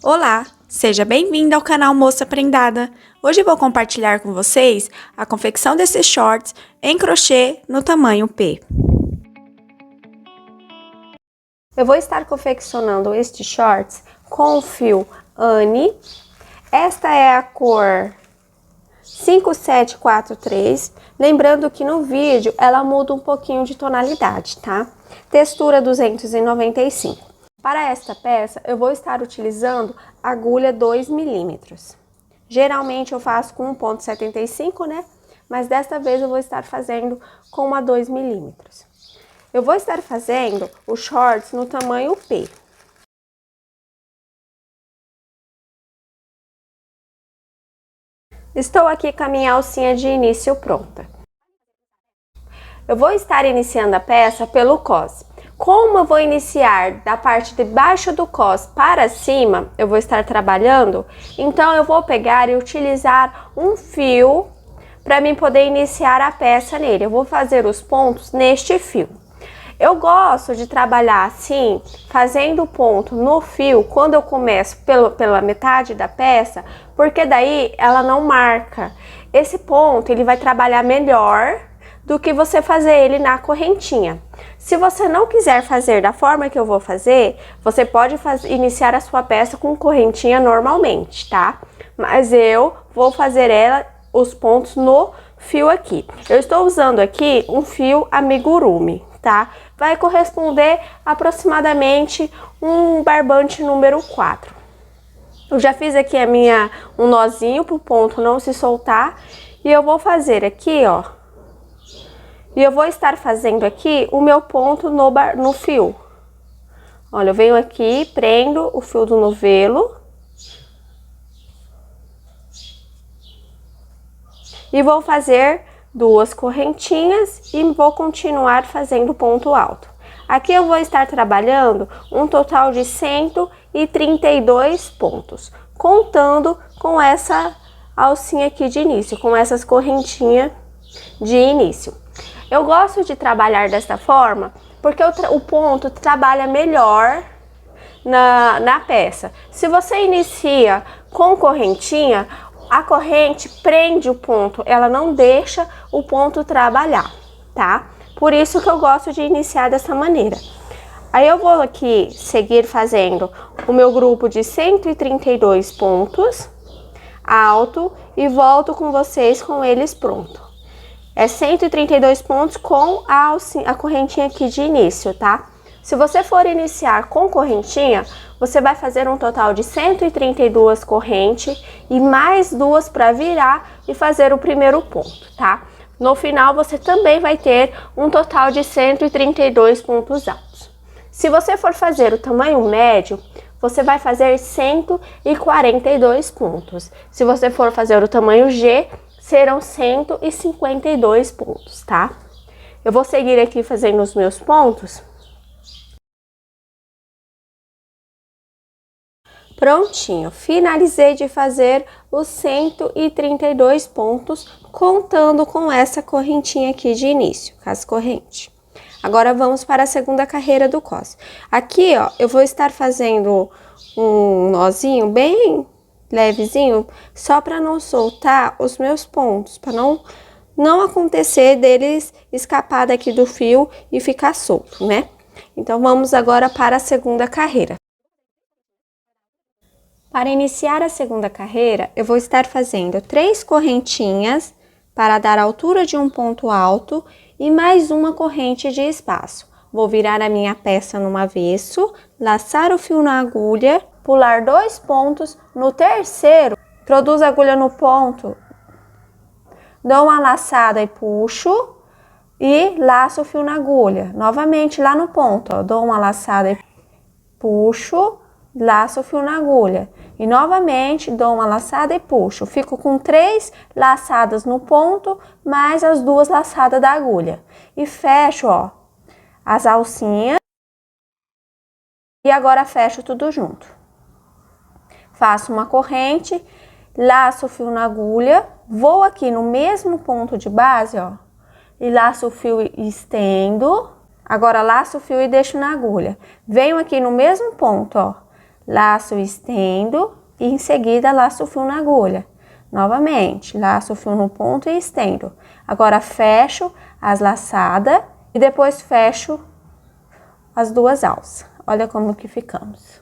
Olá, seja bem-vindo ao canal Moça Prendada. Hoje vou compartilhar com vocês a confecção desses shorts em crochê no tamanho P. Eu vou estar confeccionando estes shorts com o fio Anne. Esta é a cor 5743. Lembrando que no vídeo ela muda um pouquinho de tonalidade, tá? Textura 295. Para esta peça, eu vou estar utilizando agulha 2 milímetros. Geralmente eu faço com 1,75, né? Mas desta vez eu vou estar fazendo com uma 2 milímetros. Eu vou estar fazendo os shorts no tamanho P. Estou aqui com a minha alcinha de início pronta. Eu vou estar iniciando a peça pelo cos. Como eu vou iniciar da parte de baixo do cos para cima, eu vou estar trabalhando, então eu vou pegar e utilizar um fio para mim poder iniciar a peça nele. Eu vou fazer os pontos neste fio. Eu gosto de trabalhar assim, fazendo ponto no fio quando eu começo pela metade da peça, porque daí ela não marca. Esse ponto ele vai trabalhar melhor do que você fazer ele na correntinha. Se você não quiser fazer da forma que eu vou fazer, você pode iniciar a sua peça com correntinha normalmente, tá? Mas eu vou fazer os pontos no fio aqui. Eu estou usando aqui um fio amigurumi, tá? Vai corresponder aproximadamente um barbante número 4. Eu já fiz aqui um nozinho pro ponto não se soltar e eu vou fazer aqui, ó. E eu vou estar fazendo aqui o meu ponto no fio. Olha, eu venho aqui, prendo o fio do novelo. E vou fazer duas correntinhas e vou continuar fazendo ponto alto. Aqui eu vou estar trabalhando um total de 132 pontos, contando com essa alcinha aqui de início, com essas correntinhas de início. Eu gosto de trabalhar desta forma porque o ponto trabalha melhor na peça. Se você inicia com correntinha, a corrente prende o ponto, ela não deixa o ponto trabalhar, tá? Por isso que eu gosto de iniciar dessa maneira. Aí eu vou aqui seguir fazendo o meu grupo de 132 pontos alto e volto com vocês com eles pronto. É 132 pontos com a correntinha aqui de início, tá? Se você for iniciar com correntinha, você vai fazer um total de 132 correntes e mais duas para virar e fazer o primeiro ponto, tá? No final, você também vai ter um total de 132 pontos altos. Se você for fazer o tamanho médio, você vai fazer 142 pontos. Se você for fazer o tamanho G, serão 152 pontos, tá? Eu vou seguir aqui fazendo os meus pontos. Prontinho, finalizei de fazer os 132 pontos, contando com essa correntinha aqui de início, as correntes. Agora vamos para a segunda carreira do cos. Aqui, ó, eu vou estar fazendo um nozinho bem levezinho, só para não soltar os meus pontos, para não acontecer deles escapar daqui do fio e ficar solto, né? Então, vamos agora para a segunda carreira. Para iniciar a segunda carreira, eu vou estar fazendo 3 correntinhas para dar a altura de um ponto alto e mais uma corrente de espaço. Vou virar a minha peça no avesso, laçar o fio na agulha, pular 2 pontos, no terceiro, introduzo a agulha no ponto, dou uma laçada e puxo e laço o fio na agulha. Novamente lá no ponto, ó, dou uma laçada e puxo, laço o fio na agulha. E novamente dou uma laçada e puxo. Fico com 3 laçadas no ponto, mais as 2 laçadas da agulha. E fecho, ó, as alcinhas. E agora fecho tudo junto. Faço uma corrente, laço o fio na agulha, vou aqui no mesmo ponto de base, ó, e laço o fio e estendo. Agora laço o fio e deixo na agulha. Venho aqui no mesmo ponto, ó, laço, estendo e em seguida laço o fio na agulha. Novamente, laço o fio no ponto e estendo. Agora fecho as laçadas e depois fecho as duas alças. Olha como que ficamos.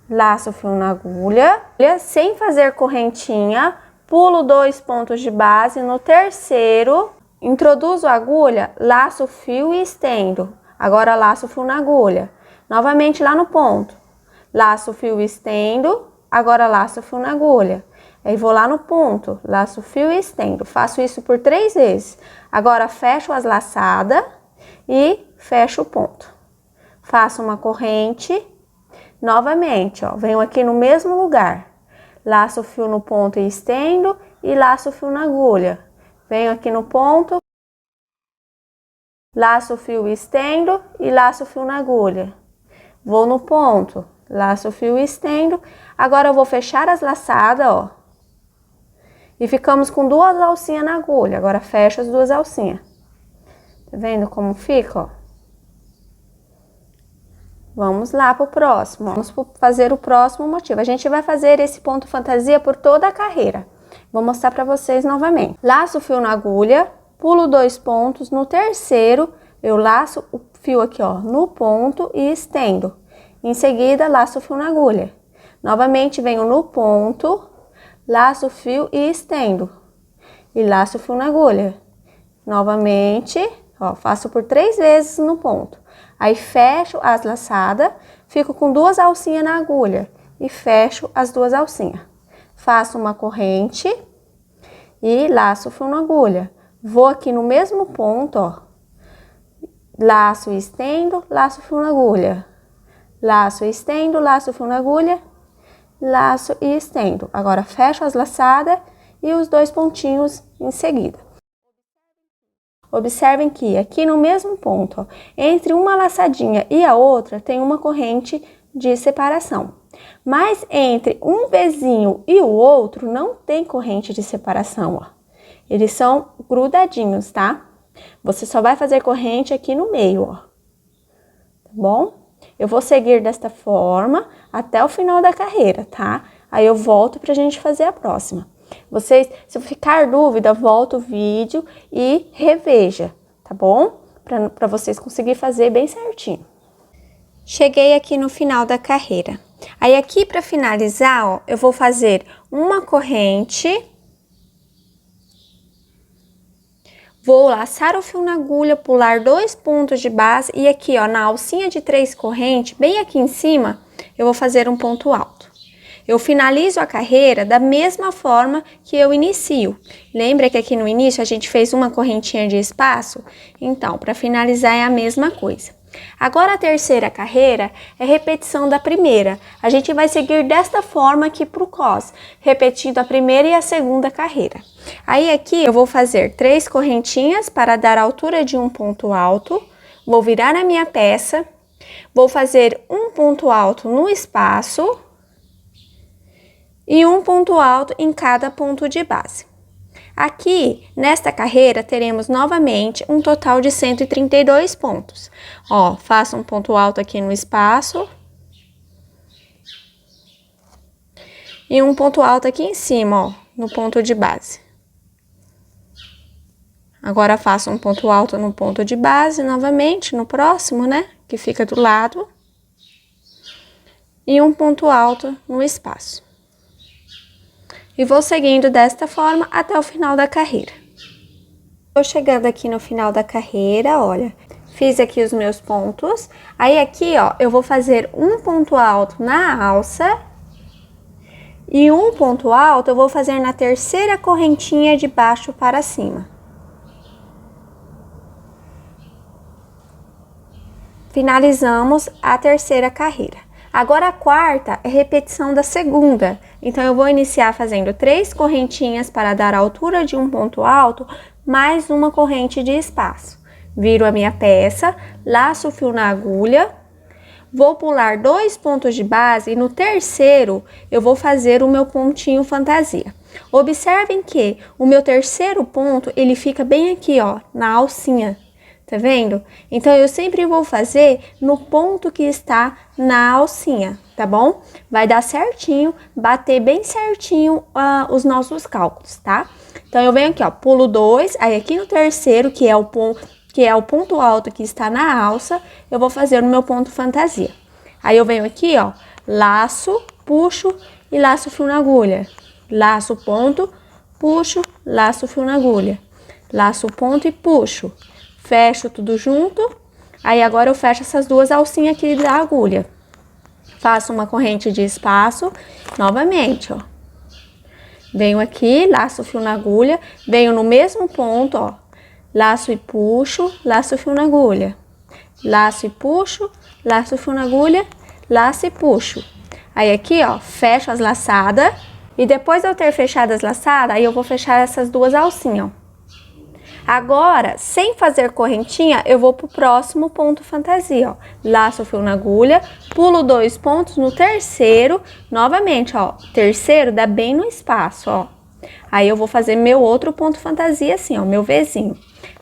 Laço o fio na agulha, sem fazer correntinha, pulo 2 pontos de base, no terceiro, introduzo a agulha, laço o fio e estendo. Agora laço o fio na agulha. Novamente lá no ponto, laço o fio e estendo, agora laço o fio na agulha. Aí vou lá no ponto, laço o fio e estendo. Faço isso por 3 vezes. Agora fecho as laçadas e fecho o ponto. Faço uma corrente. Novamente, ó, venho aqui no mesmo lugar. Laço o fio no ponto e estendo e laço o fio na agulha. Venho aqui no ponto. Laço o fio e estendo e laço o fio na agulha. Vou no ponto, laço o fio e estendo. Agora eu vou fechar as laçadas, ó. E ficamos com 2 alcinhas na agulha. Agora fecho as 2 alcinhas. Tá vendo como fica, ó? Vamos lá pro próximo. Vamos fazer o próximo motivo. A gente vai fazer esse ponto fantasia por toda a carreira. Vou mostrar pra vocês novamente. Laço o fio na agulha, pulo 2 pontos. No terceiro, eu laço o fio aqui, ó, no ponto e estendo. Em seguida, laço o fio na agulha. Novamente, venho no ponto, laço o fio e estendo. E laço o fio na agulha. Novamente, ó, faço por 3 vezes no ponto. Aí fecho as laçadas, fico com 2 alcinhas na agulha e fecho as 2 alcinhas. Faço uma corrente e laço o fio na agulha. Vou aqui no mesmo ponto, ó. Laço e estendo, laço o fio na agulha. Laço e estendo, laço o fio na agulha. Laço e estendo. Agora fecho as laçadas e os 2 pontinhos em seguida. Observem que aqui no mesmo ponto, ó, entre uma laçadinha e a outra, tem uma corrente de separação. Mas entre um vezinho e o outro, não tem corrente de separação, ó. Eles são grudadinhos, tá? Você só vai fazer corrente aqui no meio, ó. Tá bom? Eu vou seguir desta forma até o final da carreira, tá? Aí eu volto pra gente fazer a próxima. Vocês, se ficar dúvida, volta o vídeo e reveja, tá bom? Para vocês conseguirem fazer bem certinho. Cheguei aqui no final da carreira. Aí aqui para finalizar, ó, eu vou fazer uma corrente. Vou laçar o fio na agulha, pular 2 pontos de base e aqui, ó, na alcinha de 3 correntes, bem aqui em cima, eu vou fazer um ponto alto. Eu finalizo a carreira da mesma forma que eu inicio. Lembra que aqui no início a gente fez uma correntinha de espaço? Então, para finalizar é a mesma coisa. Agora a terceira carreira é repetição da primeira. A gente vai seguir desta forma aqui para o cos, repetindo a primeira e a segunda carreira. Aí aqui eu vou fazer 3 correntinhas para dar a altura de um ponto alto. Vou virar a minha peça. Vou fazer um ponto alto no espaço e um ponto alto em cada ponto de base. Aqui, nesta carreira, teremos novamente um total de 132 pontos. Ó, faço um ponto alto aqui no espaço. E um ponto alto aqui em cima, ó, no ponto de base. Agora, faço um ponto alto no ponto de base, novamente, no próximo, né, que fica do lado. E um ponto alto no espaço. E vou seguindo desta forma até o final da carreira. Tô chegando aqui no final da carreira, olha, fiz aqui os meus pontos. Aí aqui, ó, eu vou fazer um ponto alto na alça e um ponto alto eu vou fazer na terceira correntinha de baixo para cima. Finalizamos a terceira carreira. Agora a quarta é repetição da segunda. Então eu vou iniciar fazendo 3 correntinhas para dar a altura de um ponto alto, mais uma corrente de espaço. Viro a minha peça, laço o fio na agulha, vou pular 2 pontos de base e no terceiro eu vou fazer o meu pontinho fantasia. Observem que o meu terceiro ponto, ele fica bem aqui, ó, na alcinha. Tá vendo? Então, eu sempre vou fazer no ponto que está na alcinha, tá bom? Vai dar certinho, bater bem certinho os nossos cálculos, tá? Então, eu venho aqui, ó, pulo 2, aí aqui no terceiro, que é o ponto alto que está na alça, eu vou fazer o meu ponto fantasia. Aí, eu venho aqui, ó, laço, puxo e laço fio na agulha. Laço, ponto, puxo, laço, fio na agulha. Laço, ponto e puxo. Fecho tudo junto, aí agora eu fecho essas duas alcinhas aqui da agulha. Faço uma corrente de espaço, novamente, ó. Venho aqui, laço o fio na agulha, venho no mesmo ponto, ó. Laço e puxo, laço o fio na agulha. Laço e puxo, laço o fio na agulha, laço e puxo. Aí aqui, ó, fecho as laçadas. E depois de eu ter fechado as laçadas, aí eu vou fechar essas duas alcinhas, ó. Agora, sem fazer correntinha, eu vou pro próximo ponto fantasia, ó. Laço o fio na agulha, pulo 2 pontos no terceiro, novamente, ó. Terceiro dá bem no espaço, ó. Aí eu vou fazer meu outro ponto fantasia assim, ó, meu Vzinho.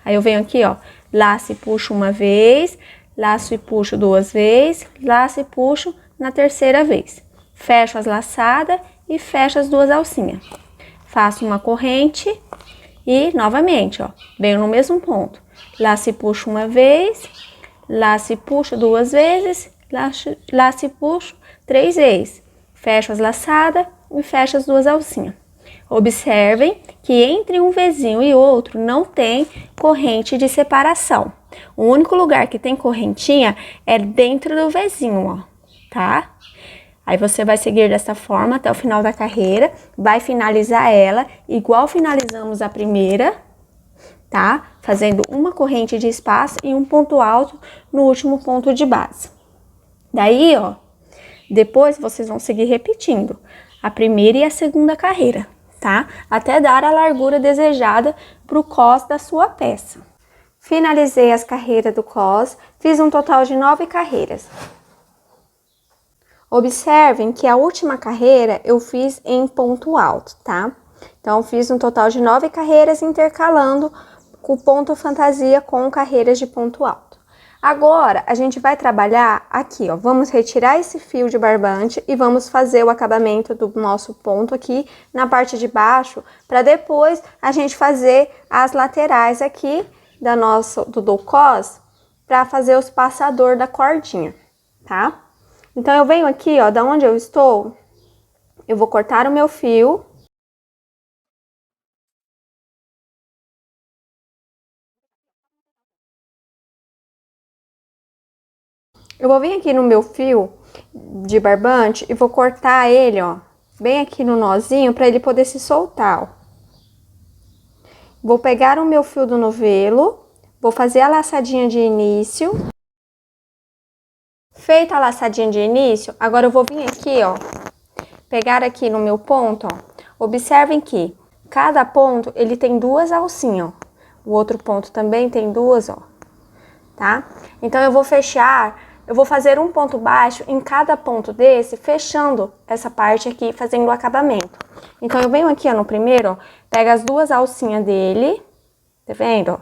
Aí eu venho aqui, ó, laço e puxo uma vez, laço e puxo duas vezes, laço e puxo na terceira vez. Fecho as laçadas e fecho as duas alcinhas. Faço uma corrente. E, novamente, ó, venho no mesmo ponto. Laço e puxo uma vez, laço e puxo duas vezes, laço e puxo 3 vezes. Fecho as laçadas e fecho as duas alcinhas. Observem que entre um Vzinho e outro não tem corrente de separação. O único lugar que tem correntinha é dentro do Vzinho, ó, tá? Aí você vai seguir dessa forma até o final da carreira, vai finalizar ela igual finalizamos a primeira, tá? Fazendo uma corrente de espaço e um ponto alto no último ponto de base. Daí, ó, depois vocês vão seguir repetindo a primeira e a segunda carreira, tá? Até dar a largura desejada pro cos da sua peça. Finalizei as carreiras do cos, fiz um total de 9 carreiras. Observem que a última carreira eu fiz em ponto alto, tá? Então, fiz um total de 9 carreiras intercalando o ponto fantasia com carreiras de ponto alto. Agora, a gente vai trabalhar aqui, ó. Vamos retirar esse fio de barbante e vamos fazer o acabamento do nosso ponto aqui na parte de baixo, para depois a gente fazer as laterais aqui do cos, para fazer os passador da cordinha, tá? Então, eu venho aqui, ó, da onde eu estou, eu vou cortar o meu fio. Eu vou vir aqui no meu fio de barbante e vou cortar ele, ó, bem aqui no nozinho, para ele poder se soltar, ó. Vou pegar o meu fio do novelo, vou fazer a laçadinha de início. Feita a laçadinha de início, agora eu vou vir aqui, ó, pegar aqui no meu ponto, ó. Observem que cada ponto, ele tem duas alcinhas, ó. O outro ponto também tem duas, ó, tá? Então, eu vou fazer um ponto baixo em cada ponto desse, fechando essa parte aqui, fazendo o acabamento. Então, eu venho aqui, ó, no primeiro, ó, pego as duas alcinhas dele, tá vendo, ó?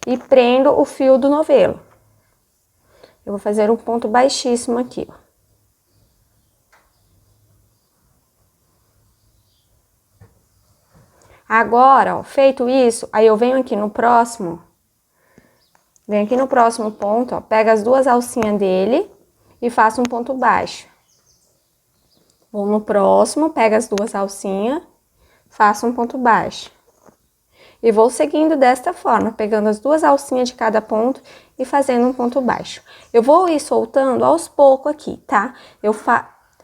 E prendo o fio do novelo. Eu vou fazer um ponto baixíssimo aqui, ó. Agora, ó, feito isso, aí eu venho aqui no próximo, ponto, ó, pego as duas alcinhas dele e faço um ponto baixo. Vou no próximo, pego as duas alcinhas, faço um ponto baixo. E vou seguindo desta forma, pegando as duas alcinhas de cada ponto e fazendo um ponto baixo. Eu vou ir soltando aos poucos aqui, tá?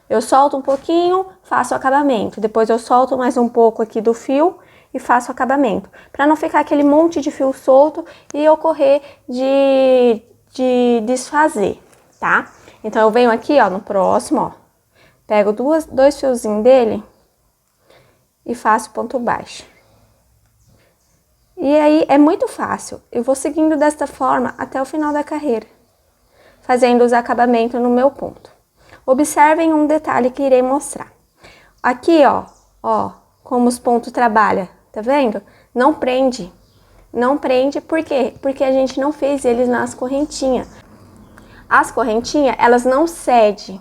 Eu solto um pouquinho, faço o acabamento. Depois eu solto mais um pouco aqui do fio e faço o acabamento. Pra não ficar aquele monte de fio solto e ocorrer de desfazer, tá? Então, eu venho aqui, ó, no próximo, ó. Pego dois fiozinhos dele e faço ponto baixo. E aí, é muito fácil. Eu vou seguindo desta forma até o final da carreira, fazendo os acabamentos no meu ponto. Observem um detalhe que irei mostrar. Aqui, ó, como os pontos trabalham, tá vendo? Não prende. não prende, por quê? Porque a gente não fez eles nas correntinhas. As correntinhas, elas não cedem.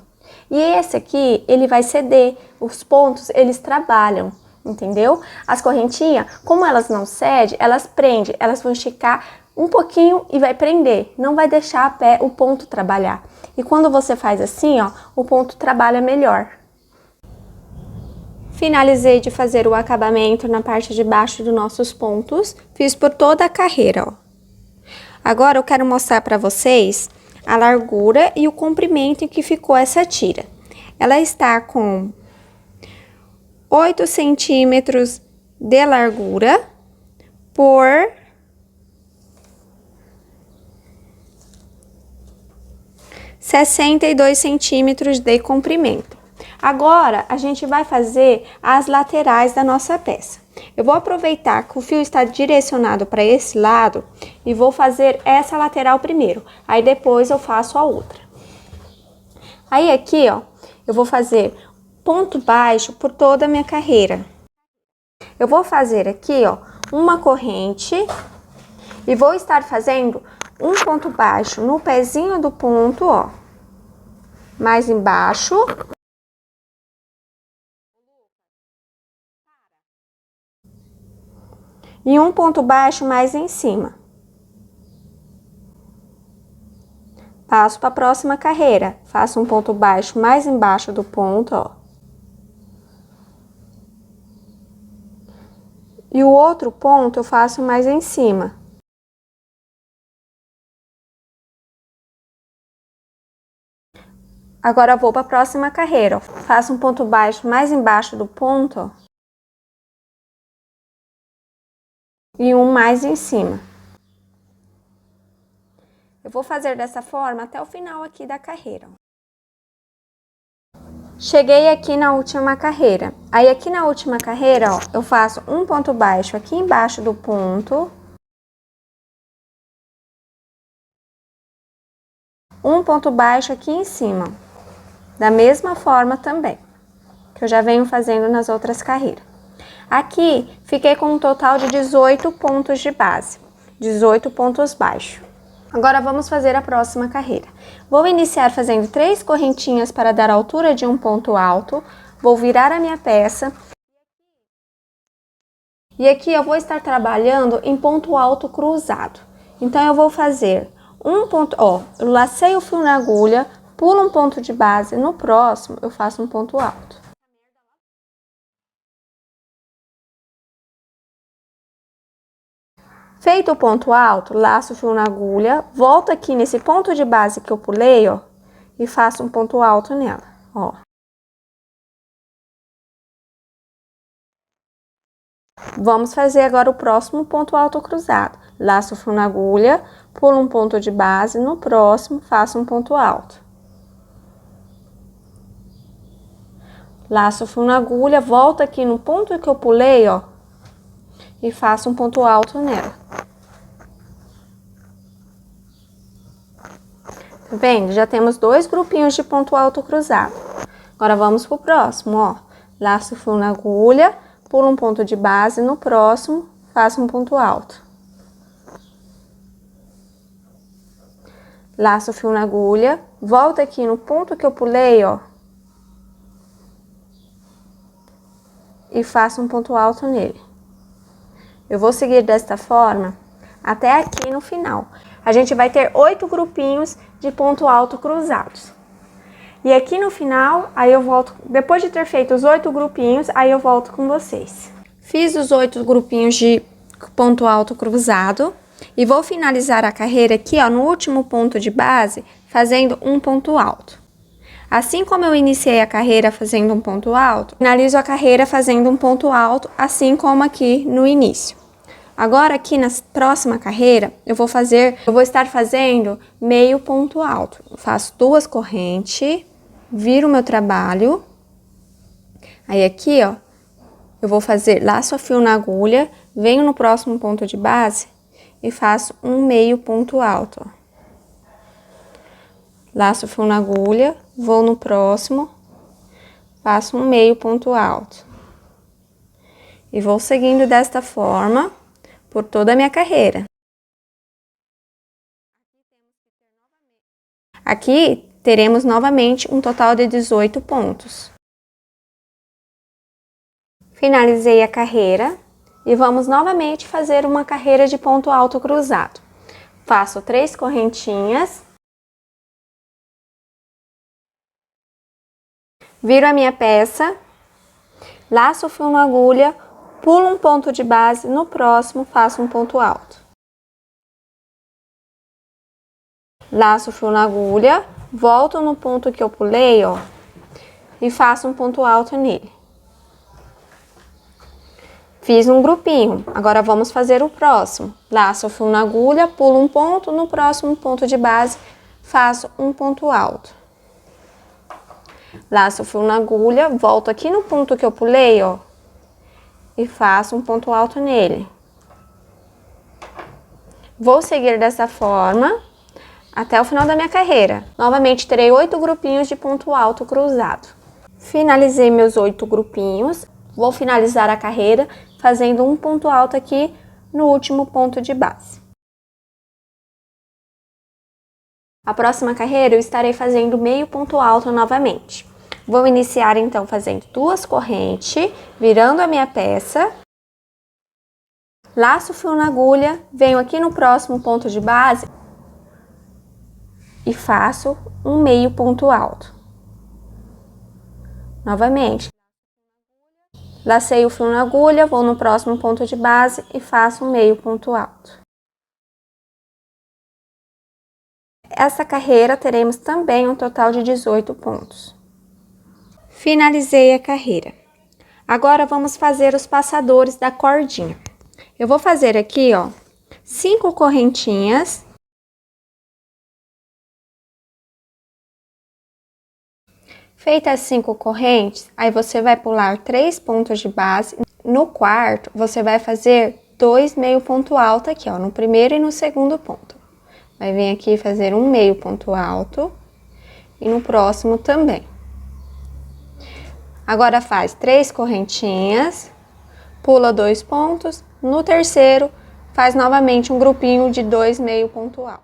E esse aqui, ele vai ceder. Os pontos, eles trabalham, entendeu? As correntinhas, como elas não cedem, elas prendem. Elas vão esticar um pouquinho e vai prender. Não vai deixar o ponto trabalhar. E quando você faz assim, ó, o ponto trabalha melhor. Finalizei de fazer o acabamento na parte de baixo dos nossos pontos. Fiz por toda a carreira, ó. Agora eu quero mostrar para vocês a largura e o comprimento em que ficou essa tira. Ela está com 8 centímetros de largura por 62 centímetros de comprimento. Agora, a gente vai fazer as laterais da nossa peça. Eu vou aproveitar que o fio está direcionado para esse lado e vou fazer essa lateral primeiro. Aí depois eu faço a outra. Aí aqui, ó, eu vou fazer ponto baixo por toda a minha carreira. Eu vou fazer aqui, ó, uma corrente e vou estar fazendo um ponto baixo no pezinho do ponto, ó, mais embaixo. E um ponto baixo mais em cima. Passo para a próxima carreira. Faço um ponto baixo mais embaixo do ponto, ó. E o outro ponto eu faço mais em cima. Agora eu vou para a próxima carreira, ó. Faço um ponto baixo mais embaixo do ponto, ó. E um mais em cima. Eu vou fazer dessa forma até o final aqui da carreira. Cheguei aqui na última carreira. Aí aqui na última carreira, ó, eu faço um ponto baixo aqui embaixo do ponto. Um ponto baixo aqui em cima. Da mesma forma também, que eu já venho fazendo nas outras carreiras. Aqui, fiquei com um total de 18 pontos de base, 18 pontos baixos. Agora, vamos fazer a próxima carreira. Vou iniciar fazendo 3 correntinhas para dar altura de um ponto alto. Vou virar a minha peça. E aqui eu vou estar trabalhando em ponto alto cruzado. Então, eu vou fazer um ponto, ó, eu lacei o fio na agulha, pulo um ponto de base, no próximo eu faço um ponto alto. Feito o ponto alto, laço o fio na agulha, volto aqui nesse ponto de base que eu pulei, ó, e faço um ponto alto nela, ó. Vamos fazer agora o próximo ponto alto cruzado. Laço o fio na agulha, pulo um ponto de base, no próximo faço um ponto alto. Laço o fio na agulha, volto aqui no ponto que eu pulei, ó, e faço um ponto alto nela. Tá vendo? Já temos 2 grupinhos de ponto alto cruzado. Agora, vamos pro próximo, ó. Laço o fio na agulha, pulo um ponto de base, no próximo, faço um ponto alto. Laço o fio na agulha, volto aqui no ponto que eu pulei, ó. E faço um ponto alto nele. Eu vou seguir desta forma até aqui no final. A gente vai ter 8 grupinhos de ponto alto cruzados. E aqui no final, aí eu volto, depois de ter feito os 8 grupinhos, aí eu volto com vocês. Fiz os 8 grupinhos de ponto alto cruzado e vou finalizar a carreira aqui, ó, no último ponto de base, fazendo um ponto alto. Assim como eu iniciei a carreira fazendo um ponto alto, finalizo a carreira fazendo um ponto alto, assim como aqui no início. Agora, aqui na próxima carreira, eu vou estar fazendo meio ponto alto. Eu faço 2 correntes, viro o meu trabalho. Aí, aqui, ó, eu vou fazer laço a fio na agulha, venho no próximo ponto de base e faço um meio ponto alto, ó. Laço o fio na agulha, vou no próximo, faço um meio ponto alto. E vou seguindo desta forma por toda a minha carreira. Aqui teremos novamente um total de 18 pontos. Finalizei a carreira e vamos novamente fazer uma carreira de ponto alto cruzado. Faço 3 correntinhas, viro a minha peça, laço o fio na agulha, pulo um ponto de base, no próximo faço um ponto alto. Laço o fio na agulha, volto no ponto que eu pulei, ó, e faço um ponto alto nele. Fiz um grupinho, agora vamos fazer o próximo. Laço o fio na agulha, pulo um ponto, no próximo ponto de base, faço um ponto alto. Laço o fio na agulha, volto aqui no ponto que eu pulei, ó, e faço um ponto alto nele. Vou seguir dessa forma até o final da minha carreira. Novamente, terei 8 grupinhos de ponto alto cruzado. Finalizei meus 8 grupinhos. Vou finalizar a carreira fazendo um ponto alto aqui no último ponto de base. A próxima carreira eu estarei fazendo meio ponto alto novamente. Vou iniciar então fazendo 2 correntes, virando a minha peça. Laço o fio na agulha, venho aqui no próximo ponto de base e faço um meio ponto alto. Novamente, lacei o fio na agulha, vou no próximo ponto de base e faço um meio ponto alto. Essa carreira teremos também um total de 18 pontos. Finalizei a carreira. Agora vamos fazer os passadores da cordinha. Eu vou fazer aqui, ó, 5 correntinhas. Feitas as 5 correntes, aí você vai pular 3 pontos de base. No quarto, você vai fazer 2 meio ponto alto aqui, ó, no primeiro e no segundo ponto. Vai vir aqui fazer um meio ponto alto e no próximo também. Agora faz 3 correntinhas, pula 2 pontos, no terceiro faz novamente um grupinho de 2 meio ponto alto.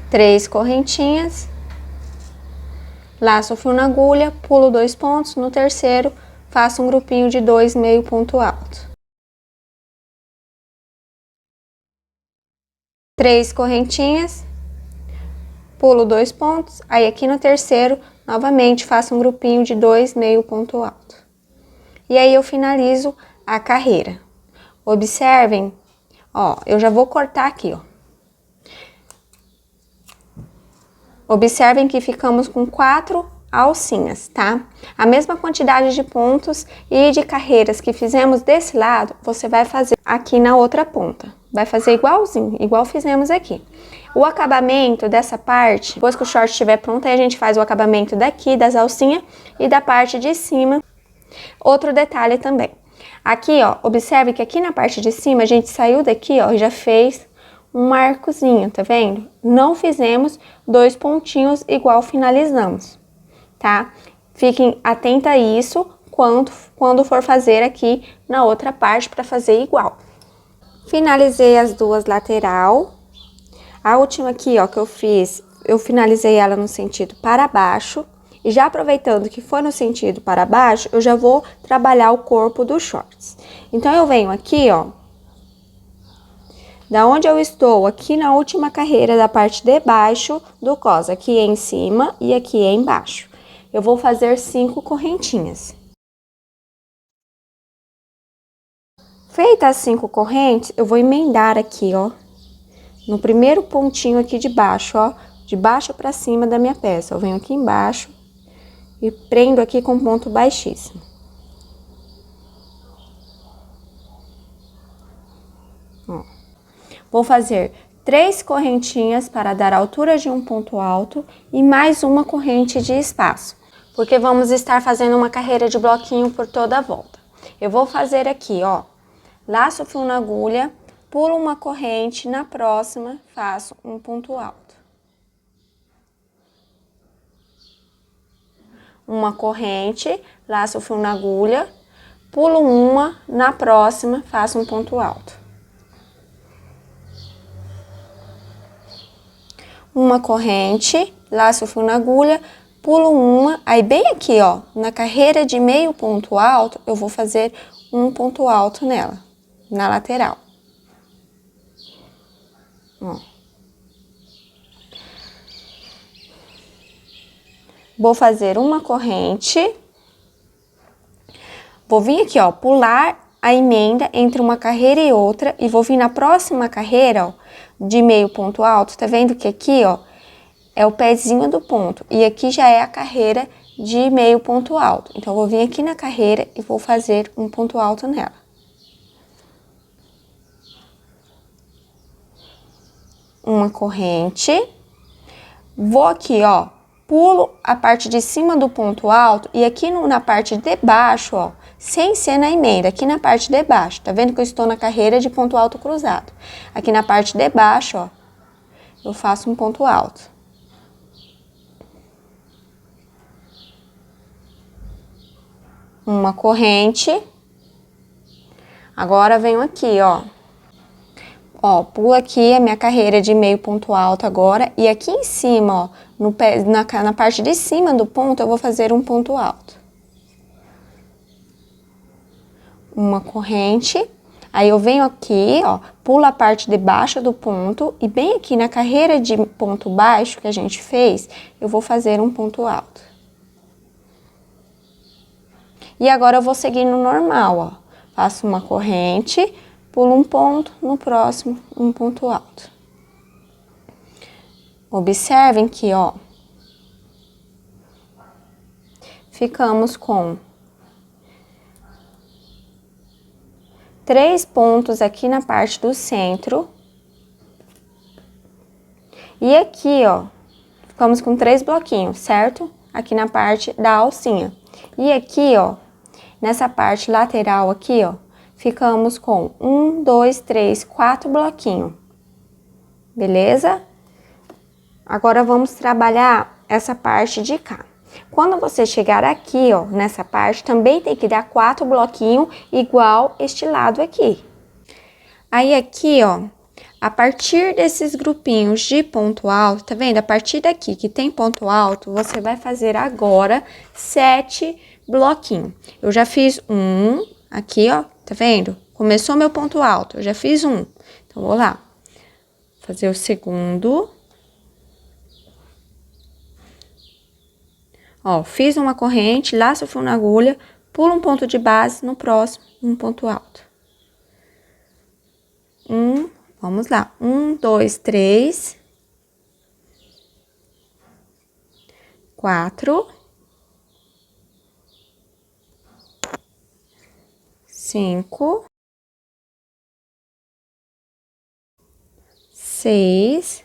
Três correntinhas, laço o fio na agulha, pulo 2 pontos, no terceiro faço um grupinho de 2 meio ponto alto. 3 correntinhas, pulo 2 pontos, aí aqui no terceiro novamente faço um grupinho de 2 meio ponto alto. E aí eu finalizo a carreira. Observem, ó, eu já vou cortar aqui, ó. Observem que ficamos com 4 alcinhas, tá? A mesma quantidade de pontos e de carreiras que fizemos desse lado, você vai fazer aqui na outra ponta. Vai fazer igualzinho, igual fizemos aqui. O acabamento dessa parte, depois que o short estiver pronto, aí a gente faz o acabamento daqui, das alcinhas e da parte de cima. Outro detalhe também. Aqui, ó, observe que aqui na parte de cima, a gente saiu daqui, ó, e já fez um marcozinho, tá vendo? Não fizemos 2 pontinhos igual finalizamos, tá? Fiquem atentos a isso quando for fazer aqui na outra parte para fazer igual. Finalizei as duas lateral. A última aqui, ó, que eu fiz, eu finalizei ela no sentido para baixo. E já aproveitando que foi no sentido para baixo, eu já vou trabalhar o corpo dos shorts. Então, eu venho aqui, ó, da onde eu estou, aqui na última carreira da parte de baixo do cos, aqui em cima e aqui embaixo. Eu vou fazer 5 correntinhas. Feitas as 5 correntes, eu vou emendar aqui, ó, no primeiro pontinho aqui de baixo, ó, de baixo para cima da minha peça. Eu venho aqui embaixo e prendo aqui com ponto baixíssimo. Ó. Vou fazer 3 correntinhas para dar altura de um ponto alto e mais uma corrente de espaço, porque vamos estar fazendo uma carreira de bloquinho por toda a volta. Eu vou fazer aqui, ó, laço o fio na agulha, pulo uma corrente, na próxima faço um ponto alto. Uma corrente, laço o fio na agulha, pulo uma, na próxima faço um ponto alto. Uma corrente, laço o fio na agulha, pulo uma, aí bem aqui, ó, na carreira de meio ponto alto, eu vou fazer um ponto alto nela, na lateral. Ó. Vou fazer uma corrente, vou vir aqui, ó, pular a emenda entre uma carreira e outra e vou vir na próxima carreira, ó, de meio ponto alto, tá vendo que aqui, ó, é o pezinho do ponto e aqui já é a carreira de meio ponto alto. Então, eu vou vir aqui na carreira e vou fazer um ponto alto nela. Uma corrente, vou aqui, ó, pulo a parte de cima do ponto alto e aqui na parte de baixo, ó, sem ser na emenda, aqui na parte de baixo, tá vendo que eu estou na carreira de ponto alto cruzado? Aqui na parte de baixo, ó, eu faço um ponto alto. Uma corrente. Agora, venho aqui, ó. Ó, pulo aqui a minha carreira de meio ponto alto agora. E aqui em cima, ó, na parte de cima do ponto, eu vou fazer um ponto alto. Uma corrente. Aí, eu venho aqui, ó, pulo a parte de baixo do ponto. E bem aqui na carreira de ponto baixo que a gente fez, eu vou fazer um ponto alto. E agora, eu vou seguir no normal, ó. Faço uma corrente, pulo um ponto, no próximo, um ponto alto. Observem que, ó, ficamos com 3 pontos aqui na parte do centro. E aqui, ó, ficamos com 3 bloquinhos, certo? Aqui na parte da alcinha. E aqui, ó, nessa parte lateral aqui, ó, ficamos com 1, 2, 3, 4 bloquinhos. Beleza? Agora, vamos trabalhar essa parte de cá. Quando você chegar aqui, ó, nessa parte, também tem que dar 4 bloquinhos igual este lado aqui. Aí, aqui, ó, a partir desses grupinhos de ponto alto, tá vendo? A partir daqui que tem ponto alto, você vai fazer agora 7 bloquinho. Eu já fiz um aqui, ó, tá vendo? Começou meu ponto alto, eu já fiz um. Então, vou lá. Fazer o segundo. Ó, fiz uma corrente, laço o fio na agulha, pulo um ponto de base, no próximo, um ponto alto. Vamos lá. 1, 2, 3. 4. 5, 6,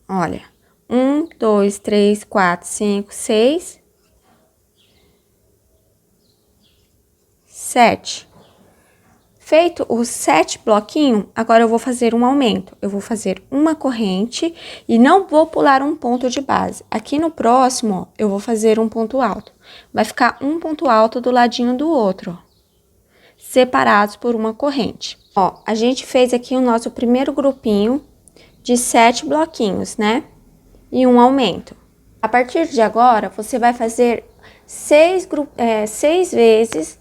olha, 1, 2, 3, 4, 5, 6, 7. Feito os 7 bloquinhos, agora eu vou fazer um aumento. Eu vou fazer uma corrente e não vou pular um ponto de base. Aqui no próximo, ó, eu vou fazer um ponto alto. Vai ficar um ponto alto do ladinho do outro, ó, separados por uma corrente. Ó, a gente fez aqui o nosso primeiro grupinho de 7 bloquinhos, né? E um aumento. A partir de agora, você vai fazer 6 vezes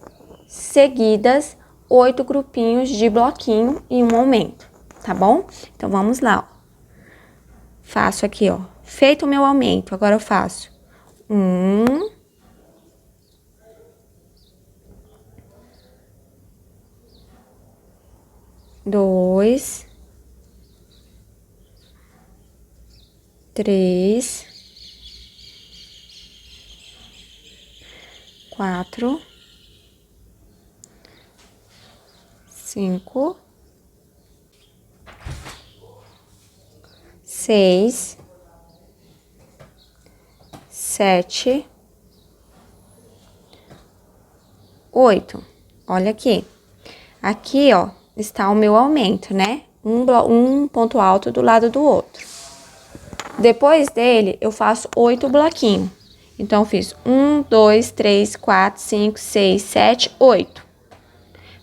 seguidas, 8 grupinhos de bloquinho e um aumento, tá bom? Então, vamos lá, ó. Faço aqui, ó. Feito o meu aumento, agora eu faço 1, 2, 3, 4, 5, 6, 7, 8. Olha aqui. Aqui, ó, está o meu aumento, né? Um ponto alto do lado do outro. Depois dele, eu faço 8 bloquinhos. Então, eu fiz 1, 2, 3, 4, 5, 6, 7, 8.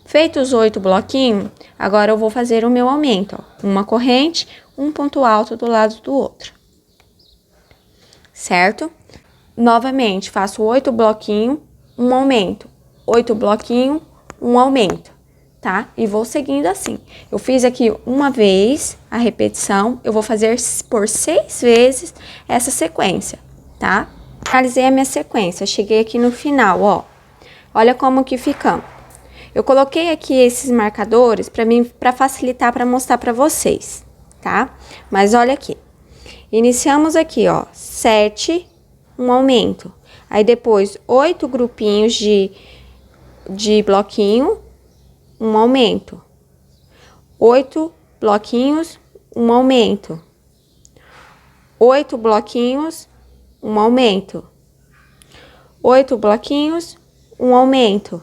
Feitos os 8 bloquinhos, agora eu vou fazer o meu aumento, ó. Uma corrente, um ponto alto do lado do outro. Certo? Novamente, faço 8 bloquinhos, um aumento. 8 bloquinhos, um aumento, tá? E vou seguindo assim. Eu fiz aqui uma vez a repetição, eu vou fazer por 6 vezes essa sequência, tá? Finalizei a minha sequência, cheguei aqui no final, ó. Olha como que ficamos. Eu coloquei aqui esses marcadores para facilitar, para mostrar para vocês, tá? Mas olha aqui. Iniciamos aqui, ó, 7, um aumento. Aí depois 8 grupinhos de bloquinho, um aumento. 8 bloquinhos, um aumento. 8 bloquinhos, um aumento. 8 bloquinhos, um aumento.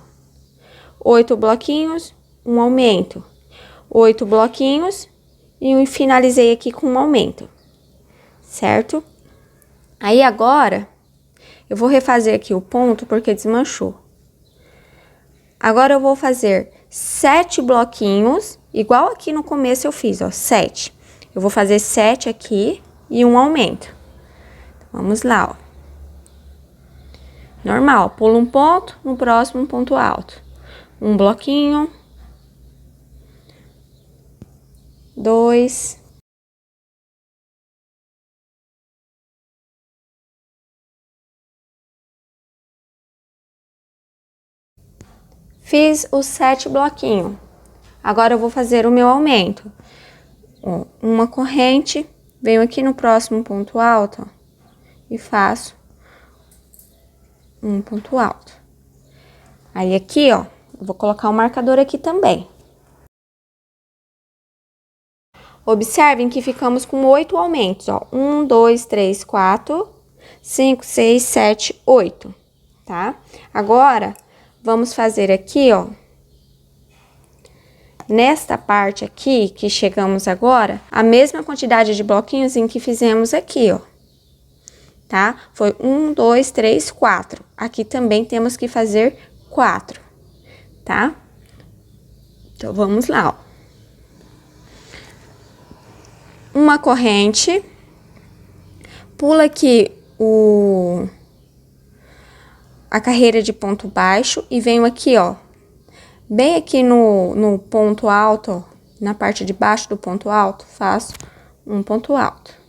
8 bloquinhos, um aumento. 8 bloquinhos e finalizei aqui com um aumento, certo? Aí agora, eu vou refazer aqui o ponto porque desmanchou. Agora eu vou fazer 7 bloquinhos, igual aqui no começo eu fiz, ó, 7. Eu vou fazer 7 aqui e um aumento. Vamos lá, ó. Normal, pula um ponto, no próximo um ponto alto. Um bloquinho, 2, fiz os 7 bloquinhos. Agora eu vou fazer o meu aumento. Ó, uma corrente, venho aqui no próximo ponto alto, ó, e faço um ponto alto. Aí aqui, ó, eu vou colocar um marcador aqui também. Observem que ficamos com 8 aumentos, ó. 1, 2, 3, 4, 5, 6, 7, 8, tá? Agora, vamos fazer aqui, ó. Nesta parte aqui, que chegamos agora, a mesma quantidade de bloquinhos em que fizemos aqui, ó. Tá? Foi 1, 2, 3, 4. Aqui também temos que fazer 4, tá? Então, vamos lá, ó. Uma corrente, pula aqui a carreira de ponto baixo e venho aqui, ó, bem aqui no ponto alto, ó, na parte de baixo do ponto alto, faço um ponto alto.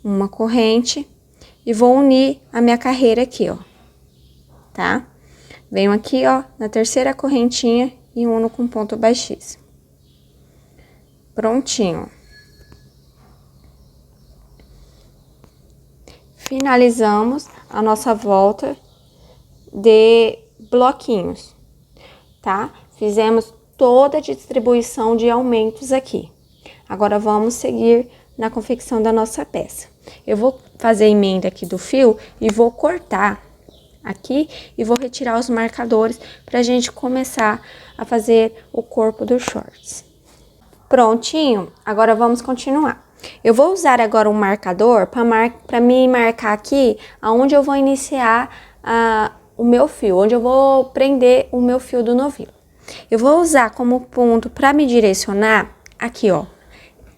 Uma corrente e vou unir a minha carreira aqui, ó, tá? Venho aqui, ó, na terceira correntinha e uno com ponto baixíssimo. Prontinho. Finalizamos a nossa volta de bloquinhos, tá? Fizemos toda a distribuição de aumentos aqui. Agora, vamos seguir na confecção da nossa peça. Eu vou fazer a emenda aqui do fio e vou cortar aqui e vou retirar os marcadores pra gente começar a fazer o corpo dos shorts. Prontinho, agora vamos continuar. Eu vou usar agora um marcador para me marcar aqui aonde eu vou iniciar o meu fio, onde eu vou prender o meu fio do novelo. Eu vou usar como ponto para me direcionar aqui, ó,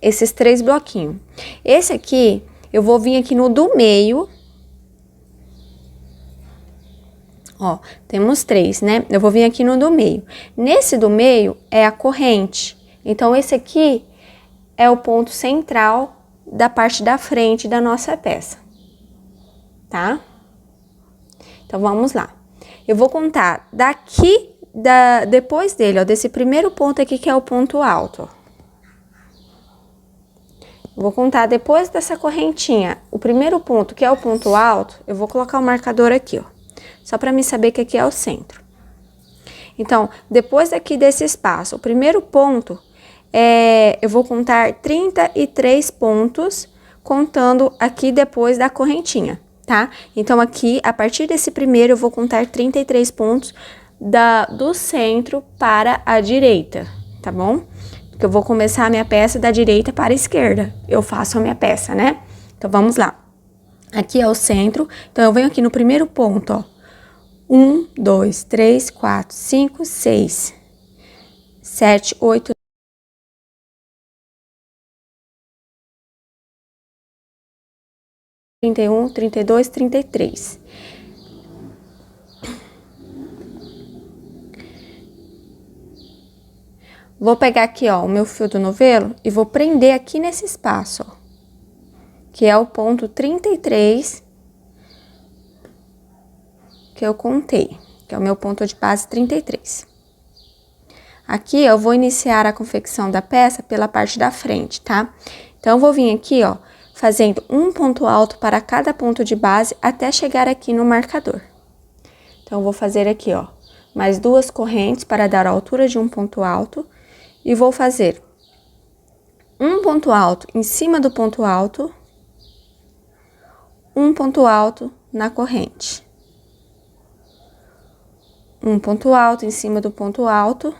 esses 3 bloquinhos. Esse aqui, eu vou vir aqui no do meio. Ó, temos 3, né? Eu vou vir aqui no do meio. Nesse do meio é a corrente. Então, esse aqui é o ponto central da parte da frente da nossa peça, tá? Então, vamos lá. Eu vou contar daqui, depois dele, ó, desse primeiro ponto aqui, que é o ponto alto, ó. Vou contar depois dessa correntinha, o primeiro ponto, que é o ponto alto, eu vou colocar o marcador aqui, ó. Só para me saber que aqui é o centro. Então, depois aqui desse espaço, o primeiro ponto, eu vou contar 33 pontos, contando aqui depois da correntinha, tá? Então, aqui, a partir desse primeiro, eu vou contar 33 pontos do centro para a direita, tá bom? Porque eu vou começar a minha peça da direita para a esquerda. Eu faço a minha peça, né? Então, vamos lá. Aqui é o centro, então eu venho aqui no primeiro ponto, ó. 1, 2, 3, 4, 5, 6, 7, 8, 31, 32, 33. Vou pegar aqui, ó, o meu fio do novelo e vou prender aqui nesse espaço, ó, que é o ponto 33 que eu contei, que é o meu ponto de base 33. Aqui eu vou iniciar a confecção da peça pela parte da frente, tá? Então, eu vou vir aqui, ó, fazendo um ponto alto para cada ponto de base até chegar aqui no marcador. Então, eu vou fazer aqui, ó, mais 2 correntes para dar a altura de um ponto alto e vou fazer um ponto alto em cima do ponto alto, um ponto alto na corrente, um ponto alto em cima do ponto alto,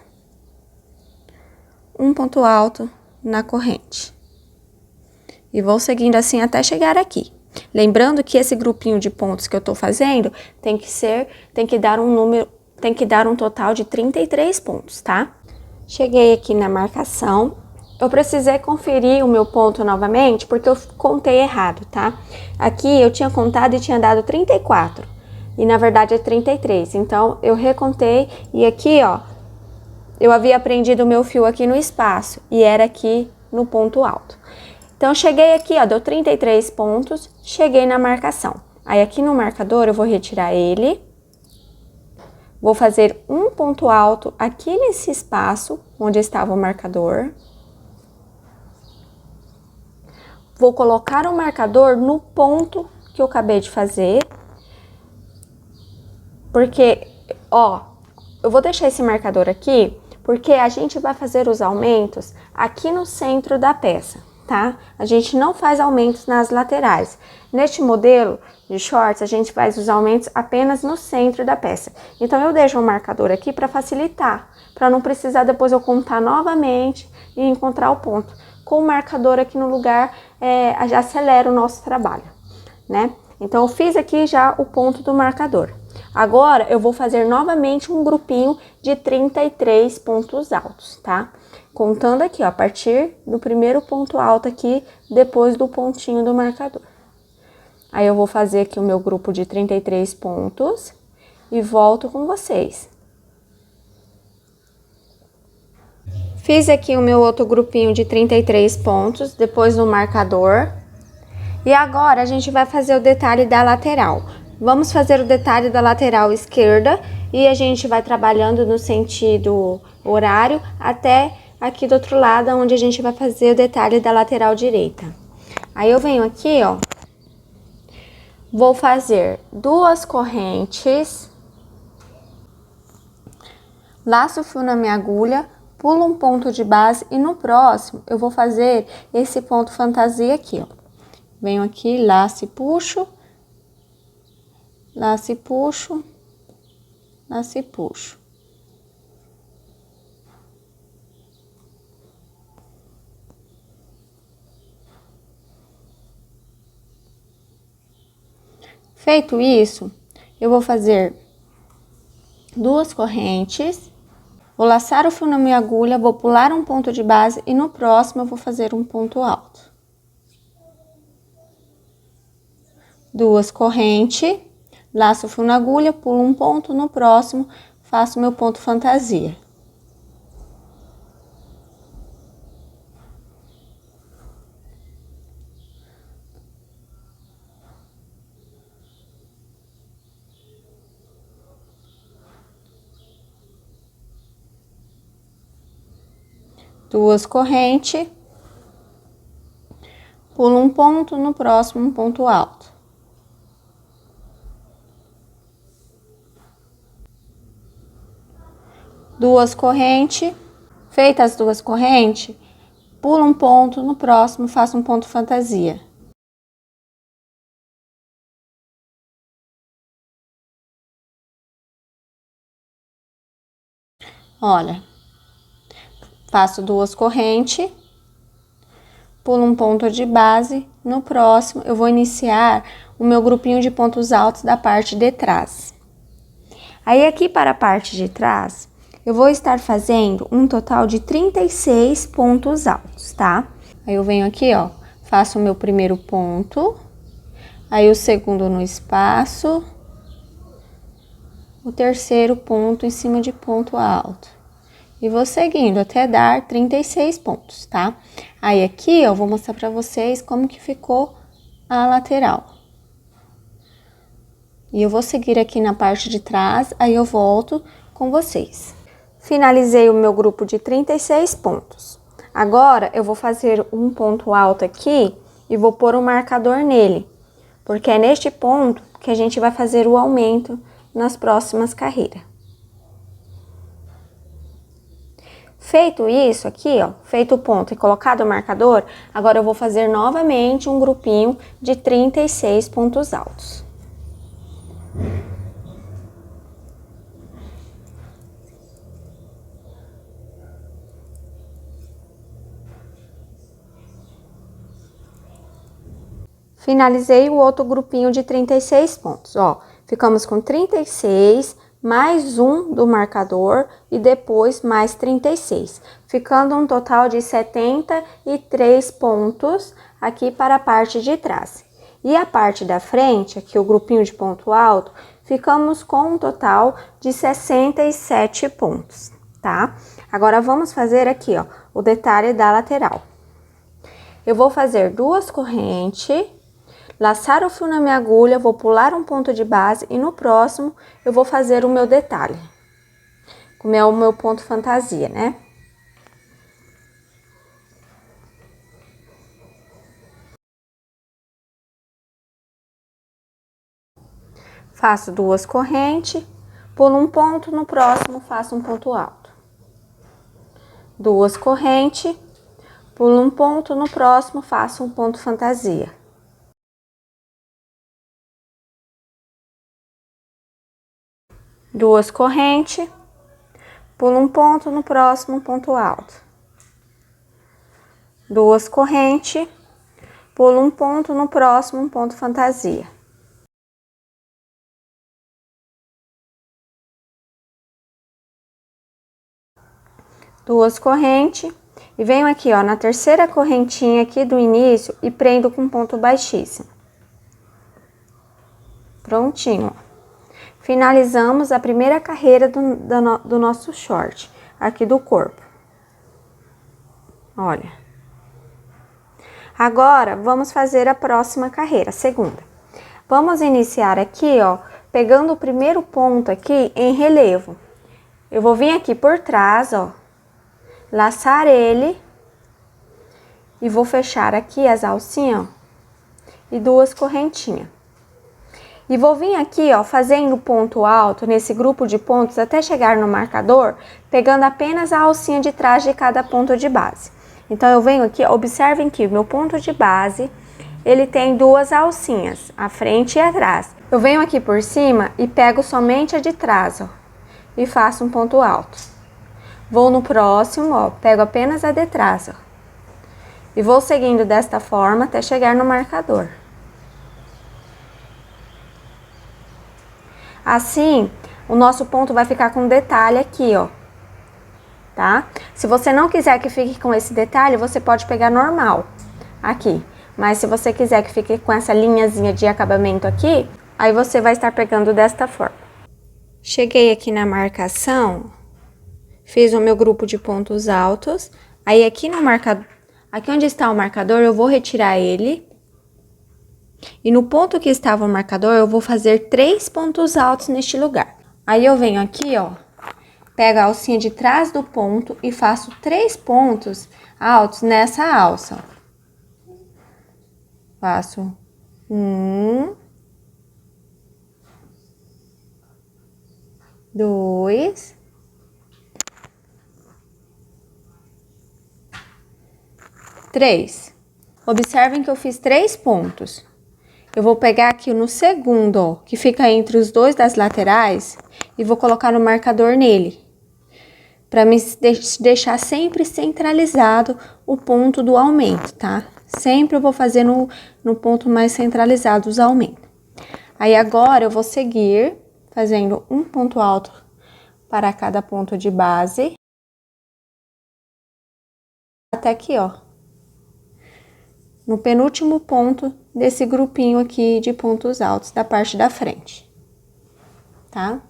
um ponto alto na corrente. E vou seguindo assim até chegar aqui. Lembrando que esse grupinho de pontos que eu tô fazendo tem que dar um total de 33 pontos, tá? Cheguei aqui na marcação. Eu precisei conferir o meu ponto novamente porque eu contei errado, tá? Aqui eu tinha contado e tinha dado 34. E na verdade é 33. Então eu recontei e aqui, ó, eu havia prendido o meu fio aqui no espaço e era aqui no ponto alto. Então, cheguei aqui, ó, deu 33 pontos, cheguei na marcação. Aí, aqui no marcador, eu vou retirar ele. Vou fazer um ponto alto aqui nesse espaço onde estava o marcador. Vou colocar o marcador no ponto que eu acabei de fazer. Porque, ó, eu vou deixar esse marcador aqui, porque a gente vai fazer os aumentos aqui no centro da peça. Tá? A gente não faz aumentos nas laterais. Neste modelo de shorts, a gente faz os aumentos apenas no centro da peça. Então, eu deixo um marcador aqui para facilitar, para não precisar depois eu contar novamente e encontrar o ponto. Com o marcador aqui no lugar, já acelera o nosso trabalho, né? Então, eu fiz aqui já o ponto do marcador. Agora, eu vou fazer novamente um grupinho de 33 pontos altos, tá? Contando aqui, ó, a partir do primeiro ponto alto aqui, depois do pontinho do marcador. Aí, eu vou fazer aqui o meu grupo de 33 pontos e volto com vocês. Fiz aqui o meu outro grupinho de 33 pontos, depois do marcador. E agora, a gente vai fazer o detalhe da lateral. Vamos fazer o detalhe da lateral esquerda e a gente vai trabalhando no sentido horário até aqui do outro lado, onde a gente vai fazer o detalhe da lateral direita. Aí eu venho aqui, ó, vou fazer 2 correntes, laço o fio na minha agulha, pulo um ponto de base e no próximo eu vou fazer esse ponto fantasia aqui, ó. Venho aqui, laço e puxo, laço e puxo, laço e puxo. Feito isso, eu vou fazer 2 correntes, vou laçar o fio na minha agulha, vou pular um ponto de base e no próximo eu vou fazer um ponto alto. 2 correntes, laço o fio na agulha, pulo um ponto, no próximo faço meu ponto fantasia. Duas correntes, pulo um ponto, no próximo um ponto alto. Duas correntes, feitas as 2 correntes, pulo um ponto, no próximo faço um ponto fantasia. Olha, faço 2 correntes, pulo um ponto de base. No próximo, eu vou iniciar o meu grupinho de pontos altos da parte de trás. Aí, aqui para a parte de trás, eu vou estar fazendo um total de 36 pontos altos, tá? Aí, eu venho aqui, ó, faço o meu primeiro ponto, aí o segundo no espaço, o terceiro ponto em cima de ponto alto. E vou seguindo até dar 36 pontos, tá? Aí aqui, eu vou mostrar pra vocês como que ficou a lateral. E eu vou seguir aqui na parte de trás, aí eu volto com vocês. Finalizei o meu grupo de 36 pontos. Agora, eu vou fazer um ponto alto aqui e vou pôr um marcador nele, porque é neste ponto que a gente vai fazer o aumento nas próximas carreiras. Feito isso aqui, ó, feito o ponto e colocado o marcador, agora eu vou fazer novamente um grupinho de 36 pontos altos. Finalizei o outro grupinho de 36 pontos, ó. Ficamos com 36, mais um do marcador e depois mais 36, ficando um total de 73 pontos aqui para a parte de trás. E a parte da frente, aqui o grupinho de ponto alto, ficamos com um total de 67 pontos, tá? Agora, vamos fazer aqui, ó, o detalhe da lateral. Eu vou fazer 2 correntes, laçar o fio na minha agulha, vou pular um ponto de base e no próximo eu vou fazer o meu detalhe, como é o meu ponto fantasia, né? Faço 2 correntes, pulo um ponto, no próximo faço um ponto alto. 2 correntes, pulo um ponto, no próximo faço um ponto fantasia. Duas correntes, pulo um ponto, no próximo um ponto alto. 2 correntes, pulo um ponto, no próximo um ponto fantasia. Duas correntes e venho aqui, ó, na terceira correntinha aqui do início e prendo com ponto baixíssimo. Prontinho, ó. Finalizamos a primeira carreira do nosso short, aqui do corpo. Olha. Agora, vamos fazer a próxima carreira, a segunda. Vamos iniciar aqui, ó, pegando o primeiro ponto aqui em relevo. Eu vou vir aqui por trás, ó, laçar ele e vou fechar aqui as alcinhas, ó, e 2 correntinhas. E vou vir aqui, ó, fazendo ponto alto nesse grupo de pontos até chegar no marcador, pegando apenas a alcinha de trás de cada ponto de base. Então, eu venho aqui, observem que o meu ponto de base, ele tem 2 alcinhas, a frente e atrás. Eu venho aqui por cima e pego somente a de trás, ó, e faço um ponto alto. Vou no próximo, ó, pego apenas a de trás, ó, e vou seguindo desta forma até chegar no marcador. Assim, o nosso ponto vai ficar com um detalhe aqui, ó, tá? Se você não quiser que fique com esse detalhe, você pode pegar normal aqui. Mas se você quiser que fique com essa linhazinha de acabamento aqui, aí você vai estar pegando desta forma. Cheguei aqui na marcação, fiz o meu grupo de pontos altos, aí aqui no marcador, aqui onde está o marcador, eu vou retirar ele. E no ponto que estava o marcador, eu vou fazer 3 pontos altos neste lugar. Aí eu venho aqui, ó, pego a alcinha de trás do ponto e faço 3 pontos altos nessa alça. Faço 1, 2, 3. Observem que eu fiz 3 pontos. Eu vou pegar aqui no segundo, ó, que fica entre os 2 das laterais, e vou colocar no marcador nele. para me deixar sempre centralizado o ponto do aumento, tá? Sempre eu vou fazer no ponto mais centralizado os aumentos. Aí agora eu vou seguir fazendo um ponto alto para cada ponto de base. Até aqui, ó. No penúltimo ponto desse grupinho aqui de pontos altos da parte da frente, tá?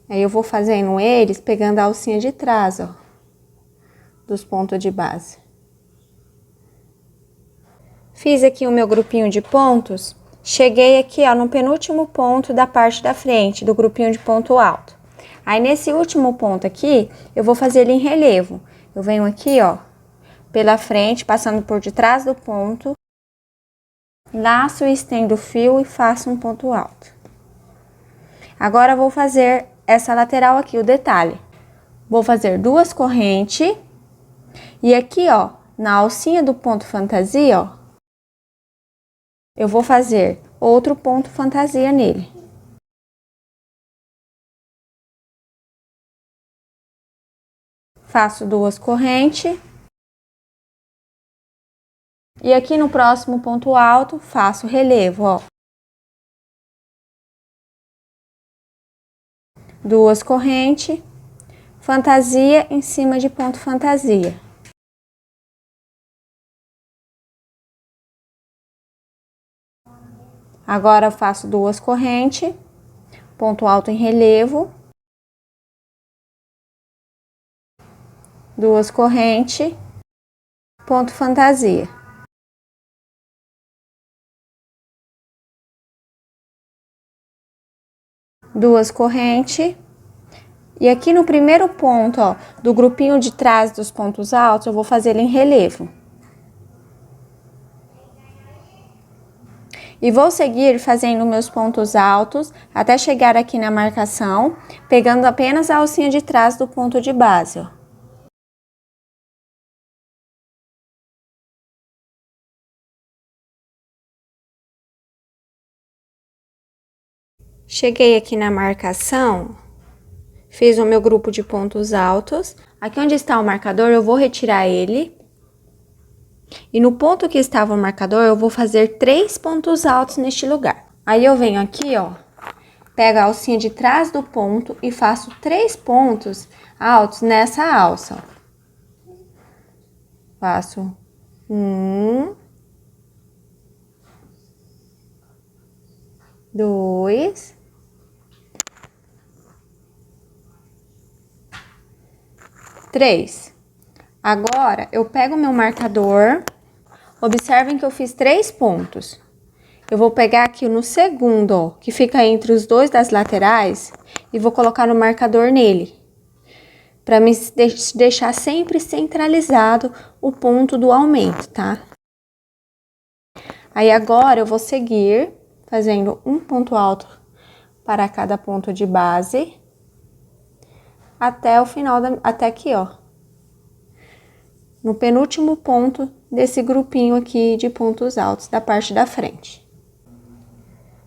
Aí eu vou fazendo eles pegando a alcinha de trás, ó, dos pontos de base. Fiz aqui o meu grupinho de pontos, cheguei aqui, ó, no penúltimo ponto da parte da frente, do grupinho de ponto alto. Aí, nesse último ponto aqui, eu vou fazer ele em relevo. Eu venho aqui, ó, pela frente, passando por detrás do ponto, laço e estendo o fio e faço um ponto alto. Agora, eu vou fazer essa lateral aqui, o detalhe. Vou fazer 2 correntes e aqui, ó, na alcinha do ponto fantasia, ó, eu vou fazer outro ponto fantasia nele. Faço 2 correntes. E aqui no próximo ponto alto, faço relevo, ó. 2 correntes, fantasia em cima de ponto fantasia. Agora eu faço 2 correntes, ponto alto em relevo, 2 correntes, ponto fantasia. Duas correntes. E aqui no primeiro ponto, ó, do grupinho de trás dos pontos altos, eu vou fazer ele em relevo. E vou seguir fazendo meus pontos altos até chegar aqui na marcação, pegando apenas a alcinha de trás do ponto de base, ó. Cheguei aqui na marcação, fiz o meu grupo de pontos altos. Aqui onde está o marcador, eu vou retirar ele. E no ponto que estava o marcador, eu vou fazer 3 pontos altos neste lugar. Aí eu venho aqui, ó, pego a alcinha de trás do ponto e faço 3 pontos altos nessa alça, ó. Faço 1, 2, 3. Agora, eu pego o meu marcador, observem que eu fiz 3 pontos. Eu vou pegar aqui no segundo, ó, que fica entre os dois das laterais, e vou colocar no marcador nele, para me deixar sempre centralizado o ponto do aumento, tá? Aí agora eu vou seguir fazendo um ponto alto para cada ponto de base, até o final, até aqui, ó. No penúltimo ponto desse grupinho aqui de pontos altos da parte da frente.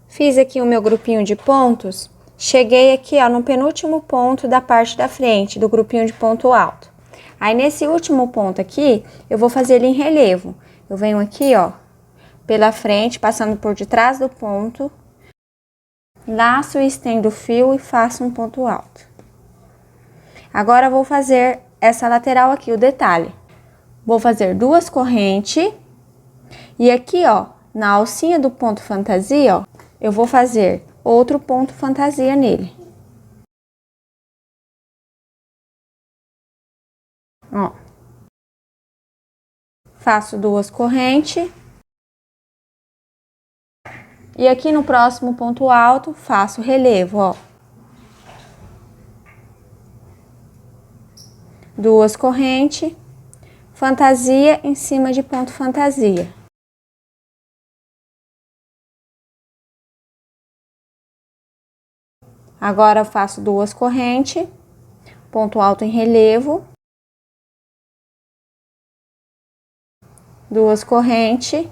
Fiz aqui o meu grupinho de pontos, cheguei aqui, ó, no penúltimo ponto da parte da frente do grupinho de ponto alto. Aí, nesse último ponto aqui, eu vou fazer ele em relevo. Eu venho aqui, ó, pela frente, passando por detrás do ponto, laço e estendo o fio e faço um ponto alto. Agora, eu vou fazer essa lateral aqui, o detalhe. Vou fazer 2 correntes e aqui, ó, na alcinha do ponto fantasia, ó, eu vou fazer outro ponto fantasia nele. Ó. Faço 2 correntes. E aqui no próximo ponto alto, faço relevo, ó. 2 correntes, fantasia em cima de ponto fantasia. Agora eu faço 2 correntes, ponto alto em relevo, 2 correntes,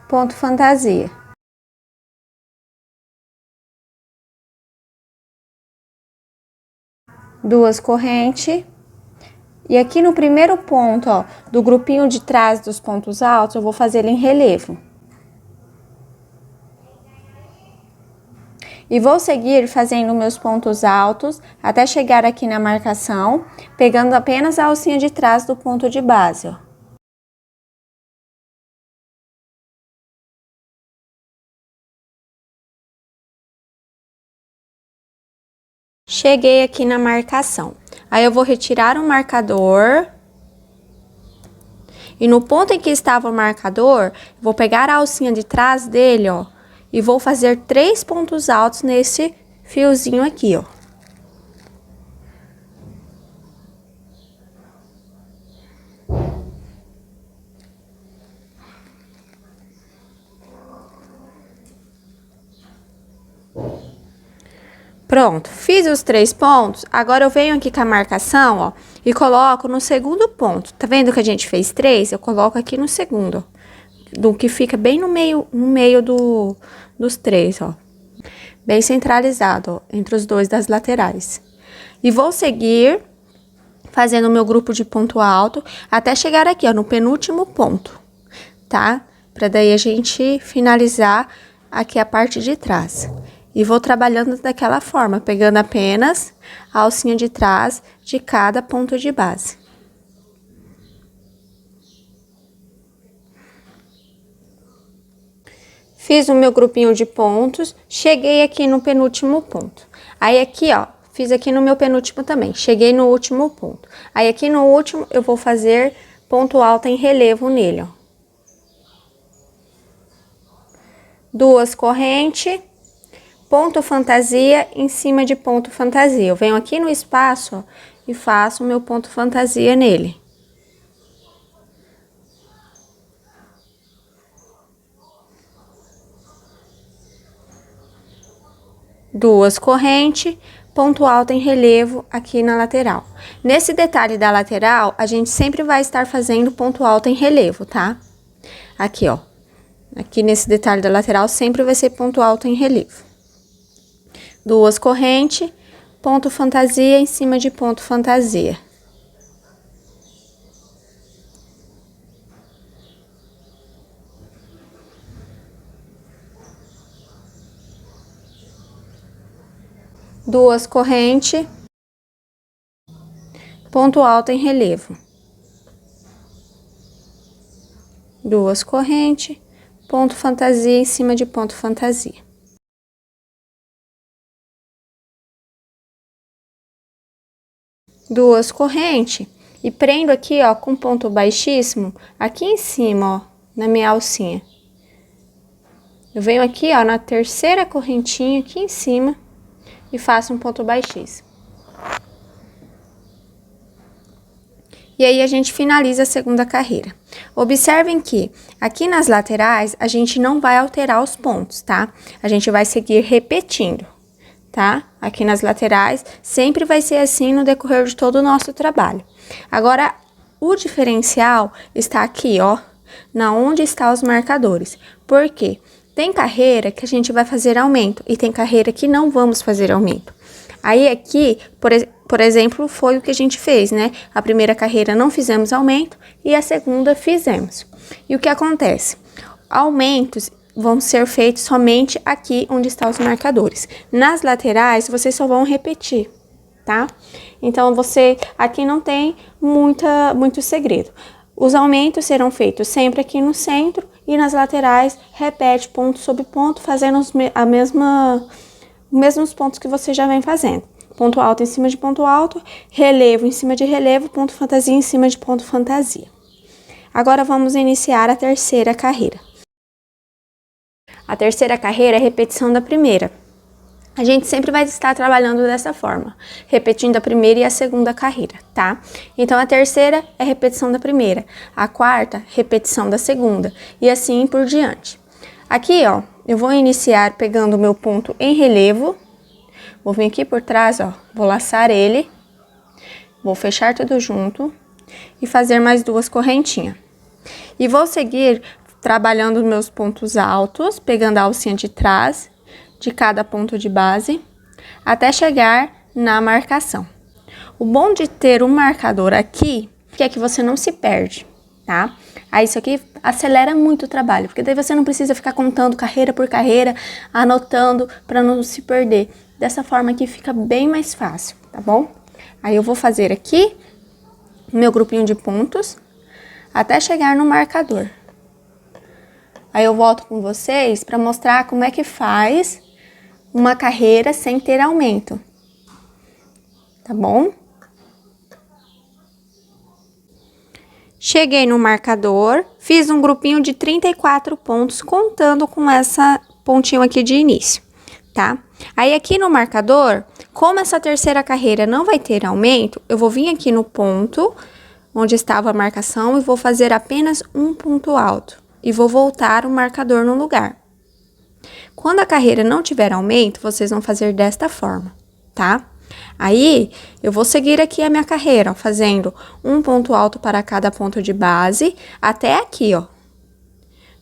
ponto fantasia. 2 correntes. E aqui no primeiro ponto, ó, do grupinho de trás dos pontos altos, eu vou fazer ele em relevo. E vou seguir fazendo meus pontos altos até chegar aqui na marcação, pegando apenas a alcinha de trás do ponto de base, ó. Cheguei aqui na marcação. Aí eu vou retirar o marcador. E no ponto em que estava o marcador, vou pegar a alcinha de trás dele, ó, e vou fazer 3 pontos altos nesse fiozinho aqui, ó. Pronto, fiz os 3 pontos, agora eu venho aqui com a marcação, ó, e coloco no segundo ponto. Tá vendo que a gente fez 3? Eu coloco aqui no segundo, ó, do que fica bem no meio dos 3, ó. Bem centralizado, ó, entre os dois das laterais. E vou seguir fazendo o meu grupo de ponto alto até chegar aqui, ó, no penúltimo ponto, tá? Pra daí a gente finalizar aqui a parte de trás. E vou trabalhando daquela forma, pegando apenas a alcinha de trás de cada ponto de base. Fiz o meu grupinho de pontos, cheguei aqui no penúltimo ponto. Aí aqui, ó, fiz aqui no meu penúltimo também, cheguei no último ponto. Aí aqui no último eu vou fazer ponto alto em relevo nele, ó. 2 correntes. Ponto fantasia em cima de ponto fantasia. Eu venho aqui no espaço, ó, e faço o meu ponto fantasia nele. Duas correntes, ponto alto em relevo aqui na lateral. Nesse detalhe da lateral, a gente sempre vai estar fazendo ponto alto em relevo, tá? Aqui, ó. Aqui nesse detalhe da lateral sempre vai ser ponto alto em relevo. 2 correntes, ponto fantasia em cima de ponto fantasia. Duas correntes, ponto alto em relevo. 2 correntes, ponto fantasia em cima de ponto fantasia. Duas correntes e prendo aqui, ó, com ponto baixíssimo, aqui em cima, ó, na minha alcinha. Eu venho aqui, ó, na terceira correntinha aqui em cima e faço um ponto baixíssimo. E aí a gente finaliza a segunda carreira. Observem que aqui nas laterais a gente não vai alterar os pontos, tá? A gente vai seguir repetindo, tá? Aqui nas laterais, sempre vai ser assim no decorrer de todo o nosso trabalho. Agora, o diferencial está aqui, ó, na onde estão os marcadores. Por quê? Tem carreira que a gente vai fazer aumento e tem carreira que não vamos fazer aumento. Aí aqui, por exemplo, foi o que a gente fez, né? A primeira carreira não fizemos aumento e a segunda fizemos. E o que acontece? Aumentos vão ser feitos somente aqui onde estão os marcadores. Nas laterais, vocês só vão repetir, tá? Então, aqui não tem muito segredo. Os aumentos serão feitos sempre aqui no centro e nas laterais, repete ponto sobre ponto, fazendo os mesmos pontos que você já vem fazendo. Ponto alto em cima de ponto alto, relevo em cima de relevo, ponto fantasia em cima de ponto fantasia. Agora, vamos iniciar a terceira carreira. A terceira carreira é repetição da primeira. A gente sempre vai estar trabalhando dessa forma, repetindo a primeira e a segunda carreira, tá? Então, a terceira é repetição da primeira, a quarta, repetição da segunda, e assim por diante. Aqui, ó, eu vou iniciar pegando o meu ponto em relevo, vou vir aqui por trás, ó, vou laçar ele, vou fechar tudo junto e fazer mais 2 correntinhas. E vou seguir trabalhando meus pontos altos, pegando a alcinha de trás de cada ponto de base, até chegar na marcação. O bom de ter um marcador aqui é que você não se perde, tá? Aí isso aqui acelera muito o trabalho, porque daí você não precisa ficar contando carreira por carreira, anotando para não se perder. Dessa forma aqui fica bem mais fácil, tá bom? Aí eu vou fazer aqui o meu grupinho de pontos até chegar no marcador. Aí eu volto com vocês para mostrar como é que faz uma carreira sem ter aumento, tá bom? Cheguei no marcador, fiz um grupinho de 34 pontos, contando com essa pontinho aqui de início, tá? Aí aqui no marcador, como essa terceira carreira não vai ter aumento, eu vou vir aqui no ponto onde estava a marcação e vou fazer apenas um ponto alto. E vou voltar o marcador no lugar. Quando a carreira não tiver aumento, vocês vão fazer desta forma, tá? Aí, eu vou seguir aqui a minha carreira, ó, fazendo um ponto alto para cada ponto de base, até aqui, ó,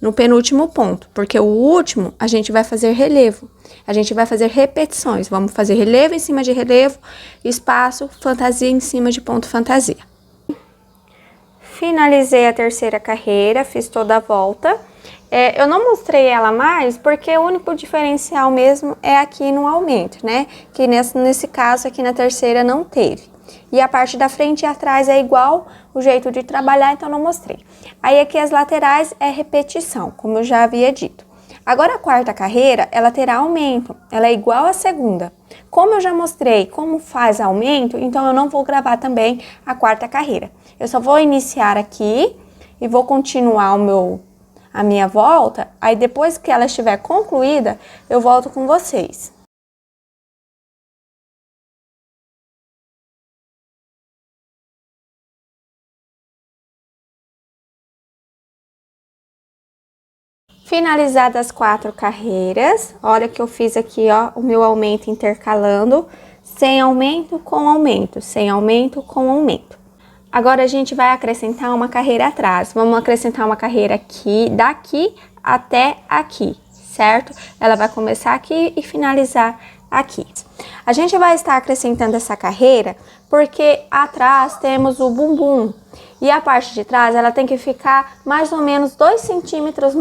no penúltimo ponto, porque o último a gente vai fazer relevo, a gente vai fazer repetições, vamos fazer relevo em cima de relevo, espaço, fantasia em cima de ponto fantasia. Finalizei a terceira carreira, fiz toda a volta. Eu não mostrei ela mais porque o único diferencial mesmo é aqui no aumento, né? Que nesse caso aqui na terceira não teve. E a parte da frente e atrás é igual o jeito de trabalhar, então não mostrei. Aí aqui as laterais é repetição, como eu já havia dito. Agora a quarta carreira, ela terá aumento, ela é igual à segunda. Como eu já mostrei como faz aumento, então eu não vou gravar também a quarta carreira. Eu só vou iniciar aqui e vou continuar a minha volta, aí depois que ela estiver concluída, eu volto com vocês. Finalizadas as 4 carreiras, olha que eu fiz aqui, ó, o meu aumento intercalando, sem aumento com aumento, sem aumento com aumento. Agora a gente vai acrescentar uma carreira atrás, vamos acrescentar uma carreira aqui, daqui até aqui, certo? Ela vai começar aqui e finalizar aqui. A gente vai estar acrescentando essa carreira porque atrás temos o bumbum e a parte de trás ela tem que ficar mais ou menos 2 centímetros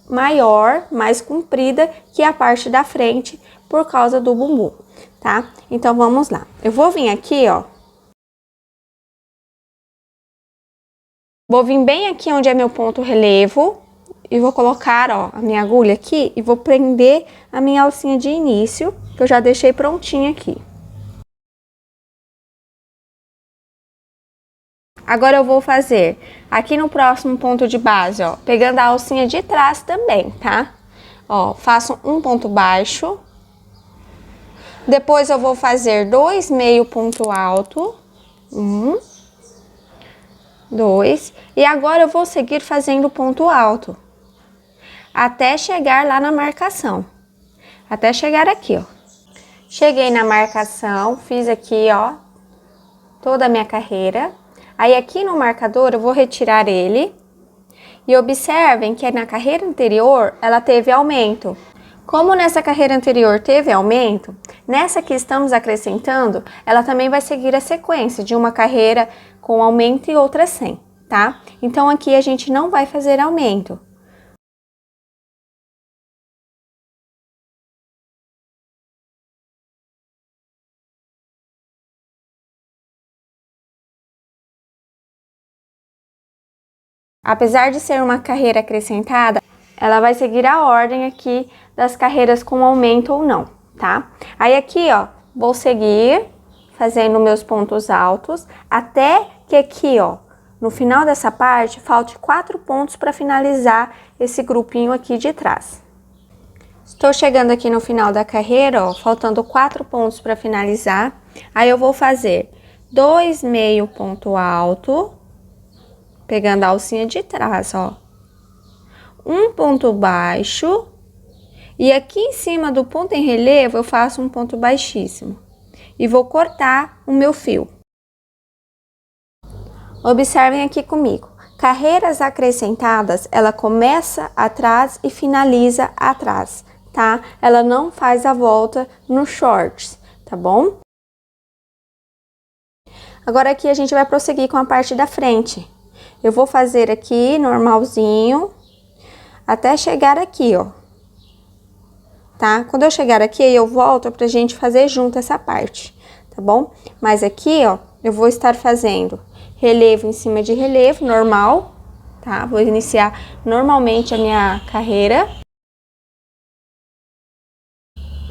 maior, mais comprida que a parte da frente por causa do bumbum, tá? Então vamos lá. Eu vou vir aqui, ó. Vou vir bem aqui onde é meu ponto relevo e vou colocar, ó, a minha agulha aqui e vou prender a minha alcinha de início, que eu já deixei prontinha aqui. Agora eu vou fazer aqui no próximo ponto de base, ó, pegando a alcinha de trás também, tá? Ó, faço um ponto baixo. Depois eu vou fazer 2 meio ponto alto. 1, 2. E agora eu vou seguir fazendo ponto alto. Até chegar lá na marcação. Até chegar aqui, ó. Cheguei na marcação, fiz aqui, ó, toda a minha carreira. Aí aqui no marcador eu vou retirar ele e observem que na carreira anterior ela teve aumento. Como nessa carreira anterior teve aumento, nessa que estamos acrescentando, ela também vai seguir a sequência de uma carreira com aumento e outra sem, tá? Então aqui a gente não vai fazer aumento. Apesar de ser uma carreira acrescentada, ela vai seguir a ordem aqui das carreiras com aumento ou não, tá? Aí aqui, ó, vou seguir fazendo meus pontos altos até que aqui, ó, no final dessa parte, falte 4 pontos para finalizar esse grupinho aqui de trás. Estou chegando aqui no final da carreira, ó, faltando 4 pontos para finalizar. Aí eu vou fazer 2 meio ponto alto, pegando a alcinha de trás, ó. Um ponto baixo. E aqui em cima do ponto em relevo, eu faço um ponto baixíssimo. E vou cortar o meu fio. Observem aqui comigo. Carreiras acrescentadas, ela começa atrás e finaliza atrás, tá? Ela não faz a volta no shorts, tá bom? Agora aqui a gente vai prosseguir com a parte da frente. Eu vou fazer aqui normalzinho, até chegar aqui, ó. Tá? Quando eu chegar aqui, eu volto pra gente fazer junto essa parte, tá bom? Mas aqui, ó, eu vou estar fazendo relevo em cima de relevo, normal, tá? Vou iniciar normalmente a minha carreira.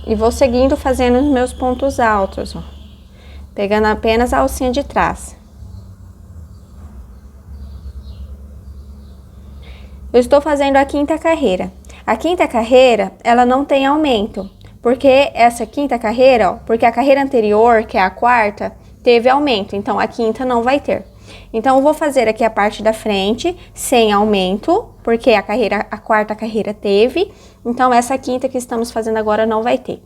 E vou seguindo fazendo os meus pontos altos, ó. Pegando apenas a alcinha de trás. Eu estou fazendo a quinta carreira. A quinta carreira, ela não tem aumento. Porque essa quinta carreira, ó, porque a carreira anterior, que é a quarta, teve aumento. Então, a quinta não vai ter. Então, eu vou fazer aqui a parte da frente, sem aumento, porque a quarta carreira teve. Então, essa quinta que estamos fazendo agora não vai ter.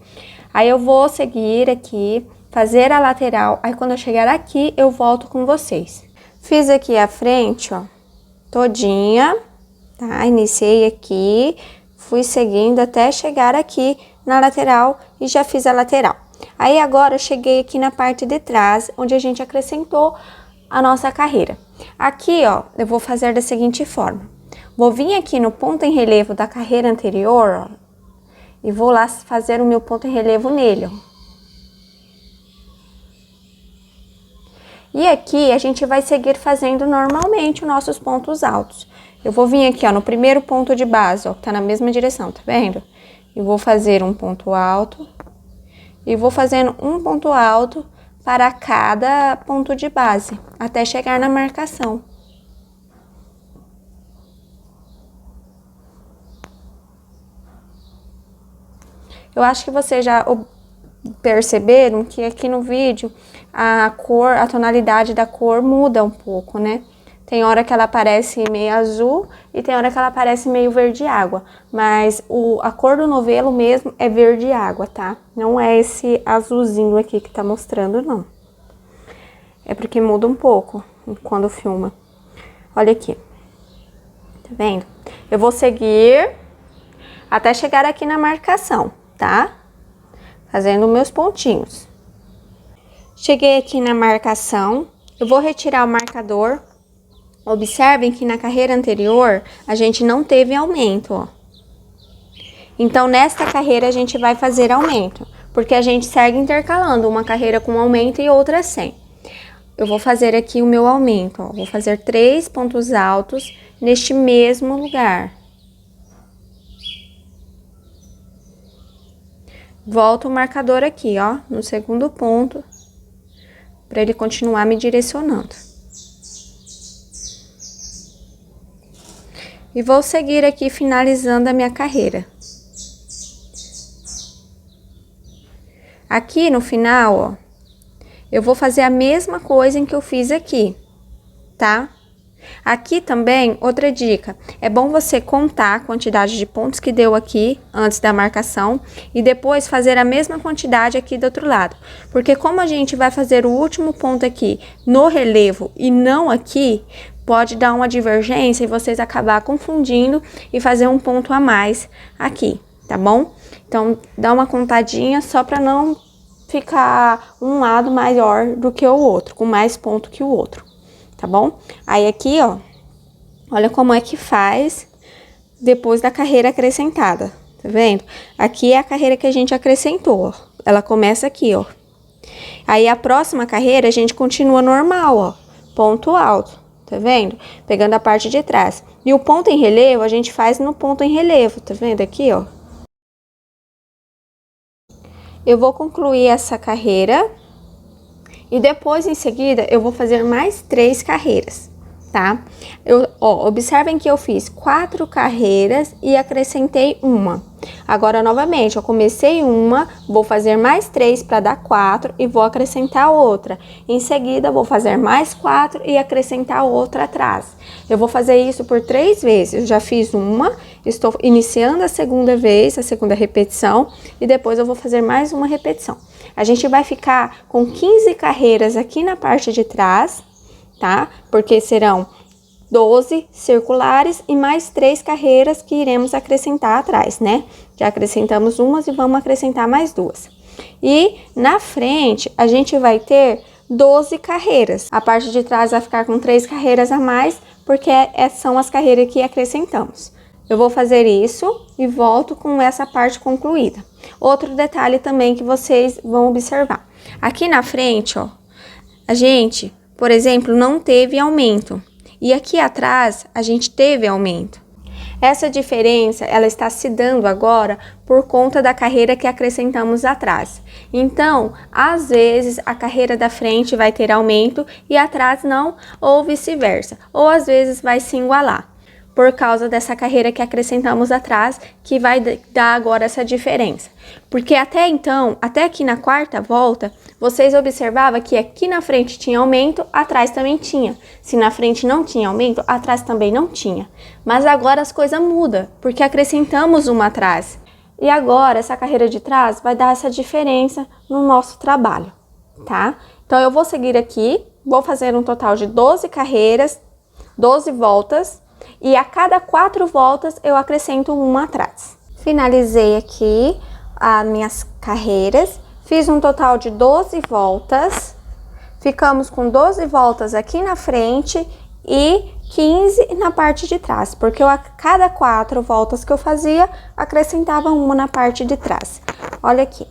Aí, eu vou seguir aqui, fazer a lateral. Aí, quando eu chegar aqui, eu volto com vocês. Fiz aqui a frente, ó, todinha, tá? Iniciei aqui, fui seguindo até chegar aqui na lateral e já fiz a lateral. Aí, agora, eu cheguei aqui na parte de trás, onde a gente acrescentou a nossa carreira. Aqui, ó, eu vou fazer da seguinte forma. Vou vir aqui no ponto em relevo da carreira anterior, ó, e vou lá fazer o meu ponto em relevo nele, ó. E aqui a gente vai seguir fazendo normalmente os nossos pontos altos. Eu vou vir aqui, ó, no primeiro ponto de base, ó, que tá na mesma direção, tá vendo? E vou fazer um ponto alto e vou fazendo um ponto alto para cada ponto de base, até chegar na marcação. Eu acho que vocês já perceberam que aqui no vídeo a cor, a tonalidade da cor muda um pouco, né? Tem hora que ela aparece meio azul e tem hora que ela aparece meio verde água. Mas a cor do novelo mesmo é verde água, tá? Não é esse azulzinho aqui que tá mostrando, não. É porque muda um pouco quando filma. Olha aqui. Tá vendo? Eu vou seguir até chegar aqui na marcação, tá? Fazendo meus pontinhos. Cheguei aqui na marcação. Eu vou retirar o marcador. Observem que na carreira anterior a gente não teve aumento, ó. Então, nesta carreira a gente vai fazer aumento, porque a gente segue intercalando uma carreira com aumento e outra sem. Eu vou fazer aqui o meu aumento, ó. Vou fazer 3 pontos altos neste mesmo lugar. Volto o marcador aqui, ó, no segundo ponto, para ele continuar me direcionando. E vou seguir aqui finalizando a minha carreira. Aqui no final, ó, eu vou fazer a mesma coisa em que eu fiz aqui, tá? Aqui também, outra dica, é bom você contar a quantidade de pontos que deu aqui antes da marcação e depois fazer a mesma quantidade aqui do outro lado. Porque como a gente vai fazer o último ponto aqui no relevo e não aqui, pode dar uma divergência e vocês acabar confundindo e fazer um ponto a mais aqui, tá bom? Então, dá uma contadinha só para não ficar um lado maior do que o outro, com mais ponto que o outro, tá bom? Aí aqui, ó, olha como é que faz depois da carreira acrescentada, tá vendo? Aqui é a carreira que a gente acrescentou, ó. Ela começa aqui, ó. Aí a próxima carreira a gente continua normal, ó, ponto alto. Tá vendo? Pegando a parte de trás. E o ponto em relevo, a gente faz no ponto em relevo, tá vendo aqui, ó? Eu vou concluir essa carreira. E depois, em seguida, eu vou fazer mais 3 carreiras, tá? Observem que eu fiz 4 carreiras e acrescentei uma. Agora, novamente, eu comecei uma, vou fazer mais 3 para dar 4 e vou acrescentar outra. Em seguida, vou fazer mais 4 e acrescentar outra atrás. Eu vou fazer isso por 3 vezes. Eu já fiz uma, estou iniciando a segunda vez, a segunda repetição, e depois eu vou fazer mais uma repetição. A gente vai ficar com 15 carreiras aqui na parte de trás, tá? Porque serão 12 circulares e mais 3 carreiras que iremos acrescentar atrás, né? Já acrescentamos umas e vamos acrescentar mais 2. E na frente, a gente vai ter 12 carreiras. A parte de trás vai ficar com 3 carreiras a mais, porque são as carreiras que acrescentamos. Eu vou fazer isso e volto com essa parte concluída. Outro detalhe também que vocês vão observar. Aqui na frente, ó, a gente, por exemplo, não teve aumento. E aqui atrás, a gente teve aumento. Essa diferença, ela está se dando agora por conta da carreira que acrescentamos atrás. Então, às vezes, a carreira da frente vai ter aumento e atrás não, ou vice-versa. Ou às vezes vai se igualar, por causa dessa carreira que acrescentamos atrás, que vai dar agora essa diferença. Porque até então, até aqui na quarta volta, vocês observavam que aqui na frente tinha aumento, atrás também tinha. Se na frente não tinha aumento, atrás também não tinha. Mas agora as coisas mudam, porque acrescentamos uma atrás. E agora essa carreira de trás vai dar essa diferença no nosso trabalho, tá? Então eu vou seguir aqui, vou fazer um total de 12 carreiras, 12 voltas, e a cada 4 voltas eu acrescento uma atrás. Finalizei aqui as minhas carreiras, fiz um total de 12 voltas, ficamos com 12 voltas aqui na frente e 15 na parte de trás, porque eu, a cada 4 voltas que eu fazia, acrescentava uma na parte de trás. Olha aqui,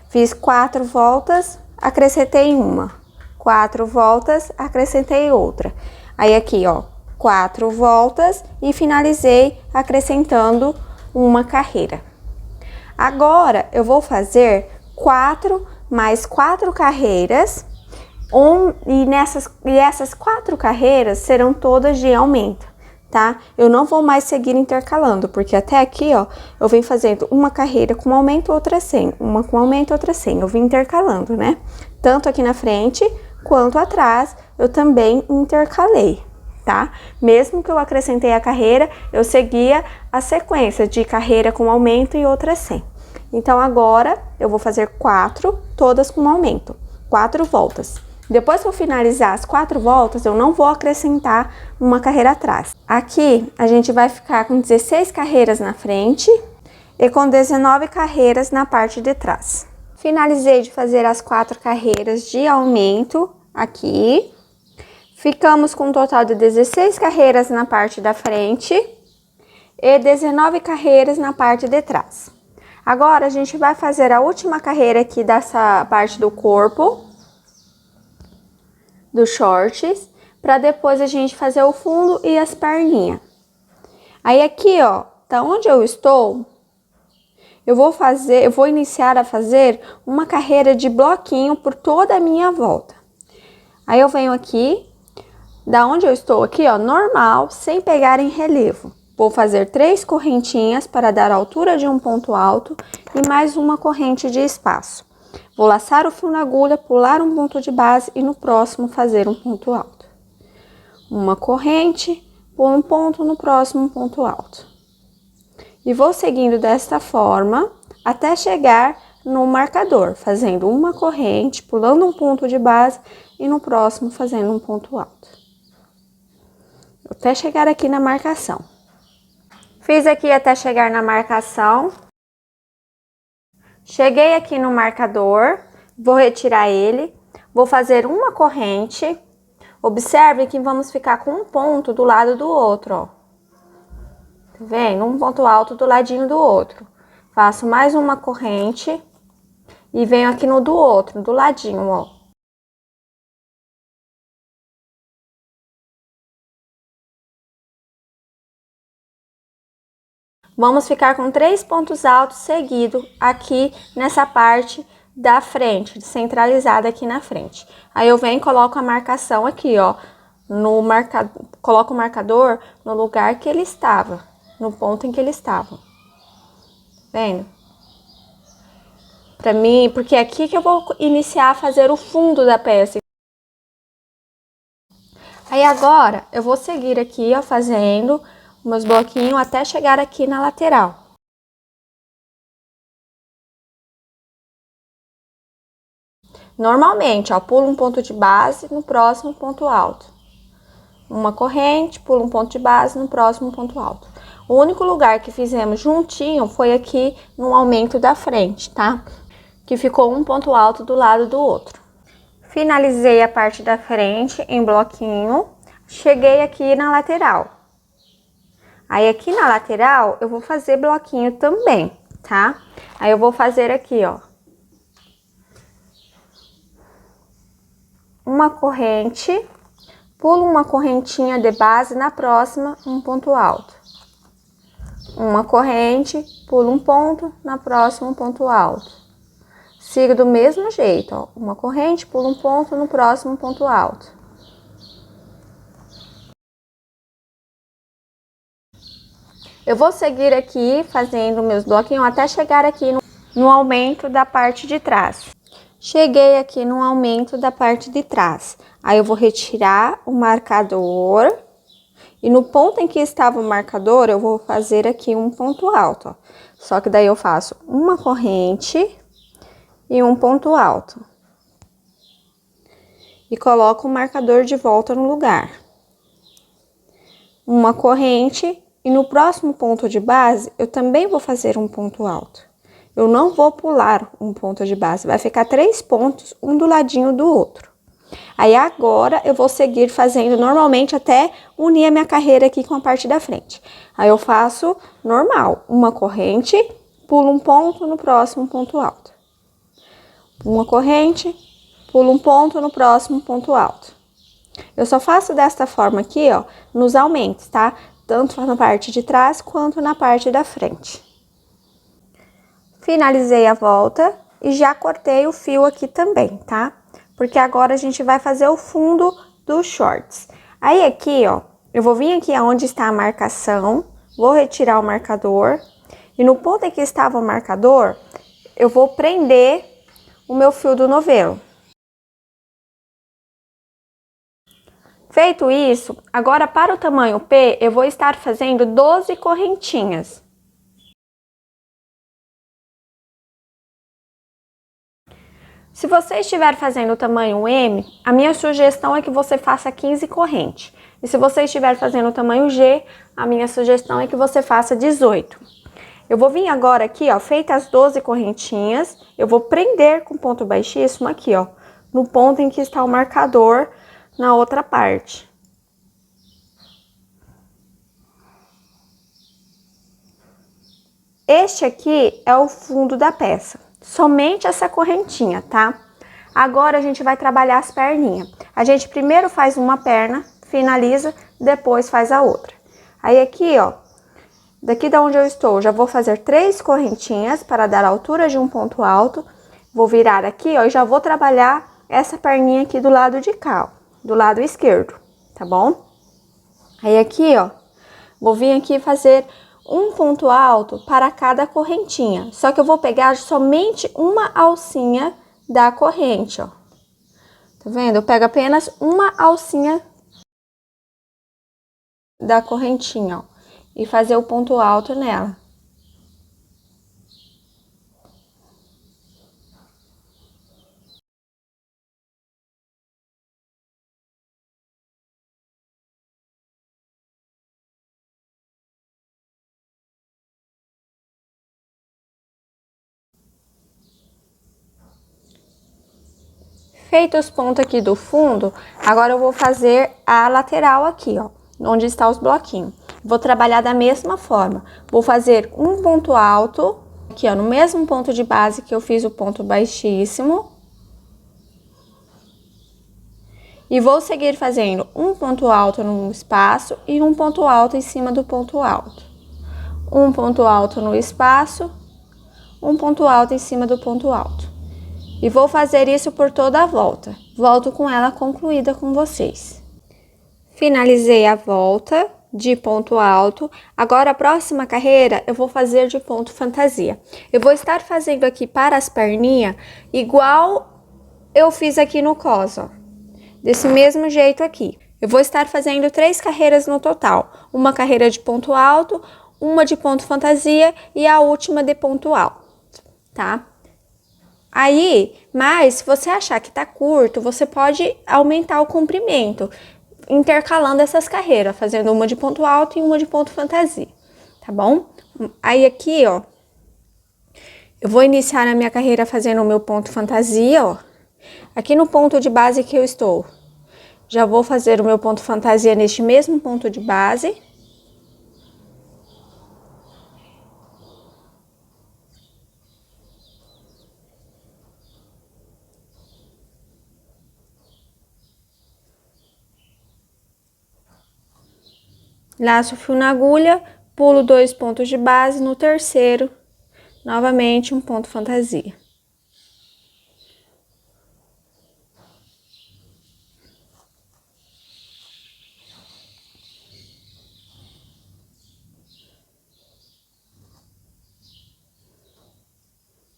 fiz 4 voltas, acrescentei uma, 4 voltas, acrescentei outra. Aí aqui, ó, 4 voltas e finalizei acrescentando uma carreira. Agora, eu vou fazer 4 mais 4 carreiras, e essas 4 carreiras serão todas de aumento, tá? Eu não vou mais seguir intercalando, porque até aqui, ó, eu venho fazendo uma carreira com aumento, outra sem, uma com aumento, outra sem. Eu vim intercalando, né? Tanto aqui na frente quanto atrás, eu também intercalei, tá? Mesmo que eu acrescentei a carreira, eu seguia a sequência de carreira com aumento e outra sem. Então, agora, eu vou fazer 4, todas com aumento, 4 voltas. Depois que eu finalizar as 4 voltas, eu não vou acrescentar uma carreira atrás. Aqui, a gente vai ficar com 16 carreiras na frente e com 19 carreiras na parte de trás. Finalizei de fazer as 4 carreiras de aumento aqui. Ficamos com um total de 16 carreiras na parte da frente e 19 carreiras na parte de trás. Agora, a gente vai fazer a última carreira aqui dessa parte do corpo, dos shorts, para depois a gente fazer o fundo e as perninhas. Aí aqui, ó, da onde eu estou, eu vou iniciar a fazer uma carreira de bloquinho por toda a minha volta. Aí eu venho aqui, da onde eu estou aqui, ó, normal, sem pegar em relevo. Vou fazer 3 correntinhas para dar a altura de um ponto alto e mais uma corrente de espaço. Vou laçar o fio na agulha, pular um ponto de base e no próximo fazer um ponto alto. Uma corrente, pulo um ponto, no próximo ponto alto. E vou seguindo desta forma até chegar no marcador, fazendo uma corrente, pulando um ponto de base e no próximo fazendo um ponto alto. Até chegar aqui na marcação. Fiz aqui até chegar na marcação. Cheguei aqui no marcador, vou retirar ele, vou fazer uma corrente. Observe que vamos ficar com um ponto do lado do outro, ó. Tá vendo? Um ponto alto do ladinho do outro. Faço mais uma corrente e venho aqui no do outro, do ladinho, ó. Vamos ficar com 3 pontos altos seguidos aqui nessa parte da frente, centralizada aqui na frente. Aí eu venho e coloco a marcação aqui, ó, coloco o marcador no lugar que ele estava, no ponto em que ele estava. Vendo? Pra mim, porque é aqui que eu vou iniciar a fazer o fundo da peça. Aí agora, eu vou seguir aqui, ó, fazendo meus bloquinhos até chegar aqui na lateral. Normalmente, ó, pulo um ponto de base, no próximo ponto alto. Uma corrente, pulo um ponto de base, no próximo ponto alto. O único lugar que fizemos juntinho foi aqui no aumento da frente, tá? Que ficou um ponto alto do lado do outro. Finalizei a parte da frente em bloquinho, cheguei aqui na lateral. Aí aqui na lateral eu vou fazer bloquinho também, tá? Aí eu vou fazer aqui, ó, uma corrente, pulo uma correntinha de base, na próxima um ponto alto. Uma corrente, pulo um ponto, na próxima um ponto alto. Sigo do mesmo jeito, ó, uma corrente, pulo um ponto, no próximo um ponto alto. Eu vou seguir aqui fazendo meus bloquinhos até chegar aqui no aumento da parte de trás. Cheguei aqui no aumento da parte de trás. Aí eu vou retirar o marcador. E no ponto em que estava o marcador, eu vou fazer aqui um ponto alto, ó. Só que daí eu faço uma corrente e um ponto alto. E coloco o marcador de volta no lugar. Uma corrente e no próximo ponto de base, eu também vou fazer um ponto alto. Eu não vou pular um ponto de base, vai ficar 3 pontos, um do ladinho do outro. Aí agora eu vou seguir fazendo normalmente até unir a minha carreira aqui com a parte da frente. Aí eu faço normal, uma corrente, pulo um ponto, no próximo ponto alto. Uma corrente, pulo um ponto, no próximo ponto alto. Eu só faço desta forma aqui, ó, nos aumentos, tá? Tanto na parte de trás quanto na parte da frente. Finalizei a volta e já cortei o fio aqui também, tá? Porque agora a gente vai fazer o fundo dos shorts. Aí aqui, ó, eu vou vir aqui aonde está a marcação, vou retirar o marcador. E no ponto em que estava o marcador, eu vou prender o meu fio do novelo. Feito isso, agora para o tamanho P, eu vou estar fazendo 12 correntinhas. Se você estiver fazendo o tamanho M, a minha sugestão é que você faça 15 correntes. E se você estiver fazendo o tamanho G, a minha sugestão é que você faça 18. Eu vou vir agora aqui, ó, feitas as 12 correntinhas, eu vou prender com ponto baixíssimo aqui, ó, no ponto em que está o marcador na outra parte. Este aqui é o fundo da peça. Somente essa correntinha, tá? Agora a gente vai trabalhar as perninhas. A gente primeiro faz uma perna, finaliza, depois faz a outra. Aí aqui, ó, daqui da onde eu estou, já vou fazer 3 correntinhas para dar a altura de um ponto alto. Vou virar aqui, ó, e já vou trabalhar essa perninha aqui do lado de cá, ó, do lado esquerdo, tá bom? Aí aqui, ó, vou vir aqui fazer um ponto alto para cada correntinha. Só que eu vou pegar somente uma alcinha da corrente, ó. Tá vendo? Eu pego apenas uma alcinha da correntinha, ó, e fazer o ponto alto nela. Feito os pontos aqui do fundo, agora eu vou fazer a lateral aqui, ó, onde está os bloquinhos. Vou trabalhar da mesma forma. Vou fazer um ponto alto, aqui, ó, no mesmo ponto de base que eu fiz o ponto baixíssimo. E vou seguir fazendo um ponto alto no espaço e um ponto alto em cima do ponto alto. Um ponto alto no espaço, um ponto alto em cima do ponto alto. E vou fazer isso por toda a volta. Volto com ela concluída com vocês. Finalizei a volta de ponto alto. Agora a próxima carreira eu vou fazer de ponto fantasia. Eu vou estar fazendo aqui para as perninhas igual eu fiz aqui no cos, ó. Desse mesmo jeito aqui. Eu vou estar fazendo 3 carreiras no total. Uma carreira de ponto alto, uma de ponto fantasia e a última de ponto alto, tá? Aí, mas se você achar que tá curto, você pode aumentar o comprimento, intercalando essas carreiras, fazendo uma de ponto alto e uma de ponto fantasia, tá bom? Aí aqui, ó, eu vou iniciar a minha carreira fazendo o meu ponto fantasia, ó. Aqui no ponto de base que eu estou, já vou fazer o meu ponto fantasia neste mesmo ponto de base. Laço o fio na agulha, pulo 2 pontos de base, no terceiro, novamente um ponto fantasia.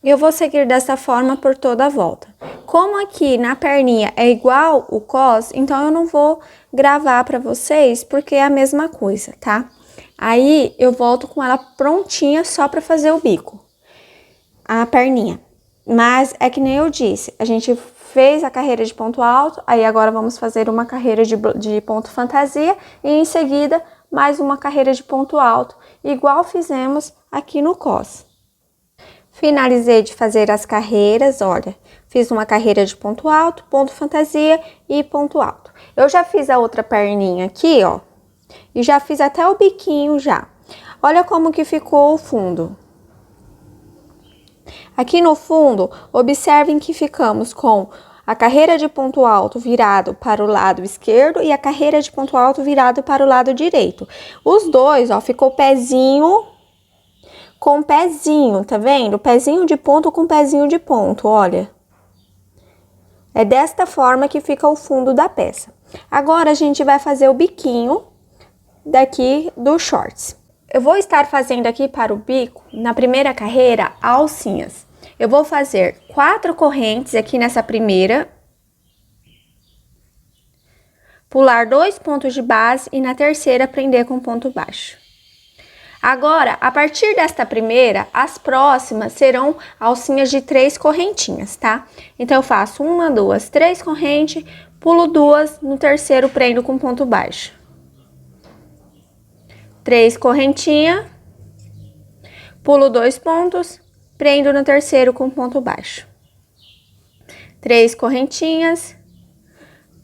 Eu vou seguir dessa forma por toda a volta. Como aqui na perninha é igual o cos, então eu não vou gravar para vocês, porque é a mesma coisa, tá? Aí eu volto com ela prontinha só para fazer o bico, a perninha. Mas é que nem eu disse, a gente fez a carreira de ponto alto, aí agora vamos fazer uma carreira de ponto fantasia e em seguida mais uma carreira de ponto alto, igual fizemos aqui no cos. Finalizei de fazer as carreiras, olha, fiz uma carreira de ponto alto, ponto fantasia e ponto alto. Eu já fiz a outra perninha aqui, ó, e já fiz até o biquinho já. Olha como que ficou o fundo. Aqui no fundo, observem que ficamos com a carreira de ponto alto virado para o lado esquerdo e a carreira de ponto alto virado para o lado direito. Os dois, ó, ficou pezinho com pezinho, tá vendo? Pezinho de ponto com pezinho de ponto, olha. É desta forma que fica o fundo da peça. Agora, a gente vai fazer o biquinho daqui dos shorts. Eu vou estar fazendo aqui para o bico, na primeira carreira, alcinhas. Eu vou fazer 4 correntes aqui nessa primeira. Pular 2 pontos de base e na terceira prender com ponto baixo. Agora, a partir desta primeira, as próximas serão alcinhas de 3 correntinhas, tá? Então, eu faço 1, 2, 3 correntes, pulo 2, no terceiro prendo com ponto baixo. 3 correntinhas, pulo 2 pontos, prendo no terceiro com ponto baixo. 3 correntinhas,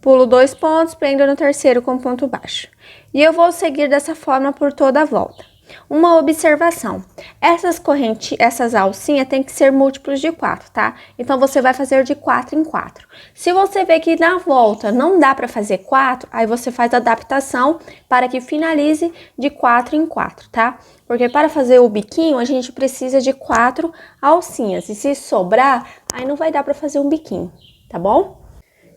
pulo 2 pontos, prendo no terceiro com ponto baixo. E eu vou seguir dessa forma por toda a volta. Uma observação, essas alcinhas tem que ser múltiplos de 4, tá? Então, você vai fazer de 4 em 4. Se você vê que na volta não dá para fazer 4, aí você faz a adaptação para que finalize de 4 em 4, tá? Porque para fazer o biquinho, a gente precisa de 4 alcinhas. E se sobrar, aí não vai dar para fazer um biquinho, tá bom?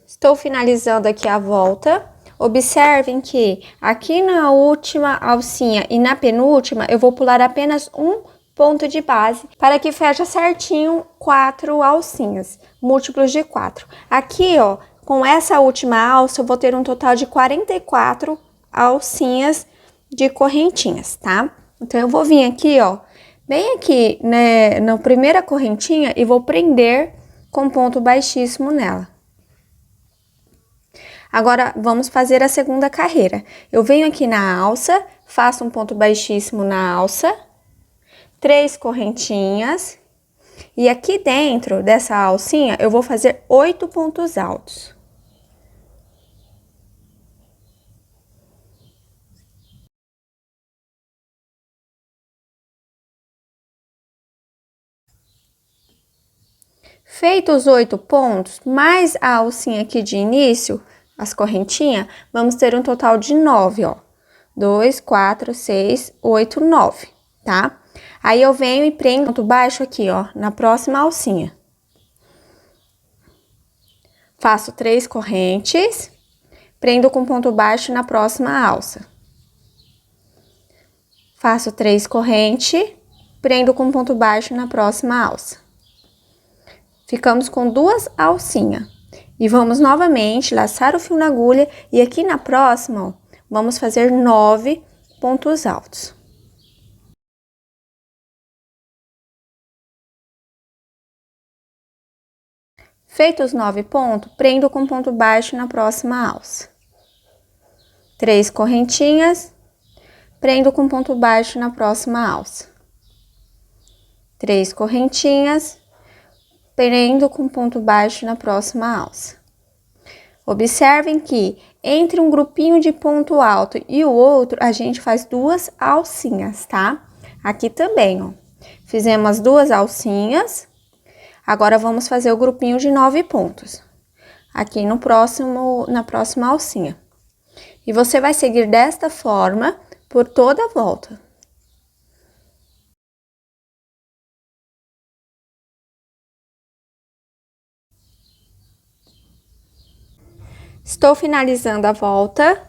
Estou finalizando aqui a volta. Observem que aqui na última alcinha e na penúltima, eu vou pular apenas um ponto de base para que feche certinho 4 alcinhas, múltiplos de 4. Aqui, ó, com essa última alça, eu vou ter um total de 44 alcinhas de correntinhas, tá? Então, eu vou vir aqui, ó, bem aqui, né, na primeira correntinha e vou prender com ponto baixíssimo nela. Agora, vamos fazer a segunda carreira. Eu venho aqui na alça, faço um ponto baixíssimo na alça, 3 correntinhas, e aqui dentro dessa alcinha, eu vou fazer 8 pontos altos. Feitos os 8 pontos, mais a alcinha aqui de início, as correntinhas, vamos ter um total de 9, ó. 2, 4, 6, 8, 9, tá? Aí, eu venho e prendo ponto baixo aqui, ó, na próxima alcinha. Faço 3 correntes, prendo com ponto baixo na próxima alça. Faço 3 correntes, prendo com ponto baixo na próxima alça. Ficamos com 2 alcinhas. E vamos novamente laçar o fio na agulha e aqui na próxima, ó, vamos fazer 9 pontos altos. Feitos os 9 pontos, prendo com ponto baixo na próxima alça. 3 correntinhas, prendo com ponto baixo na próxima alça. 3 correntinhas, prendo com ponto baixo na próxima alça. Observem que entre um grupinho de ponto alto e o outro, a gente faz 2 alcinhas, tá? Aqui também, ó. Fizemos as 2 alcinhas. Agora, vamos fazer o grupinho de 9 pontos. Aqui na próxima alcinha. E você vai seguir desta forma por toda a volta. Estou finalizando a volta.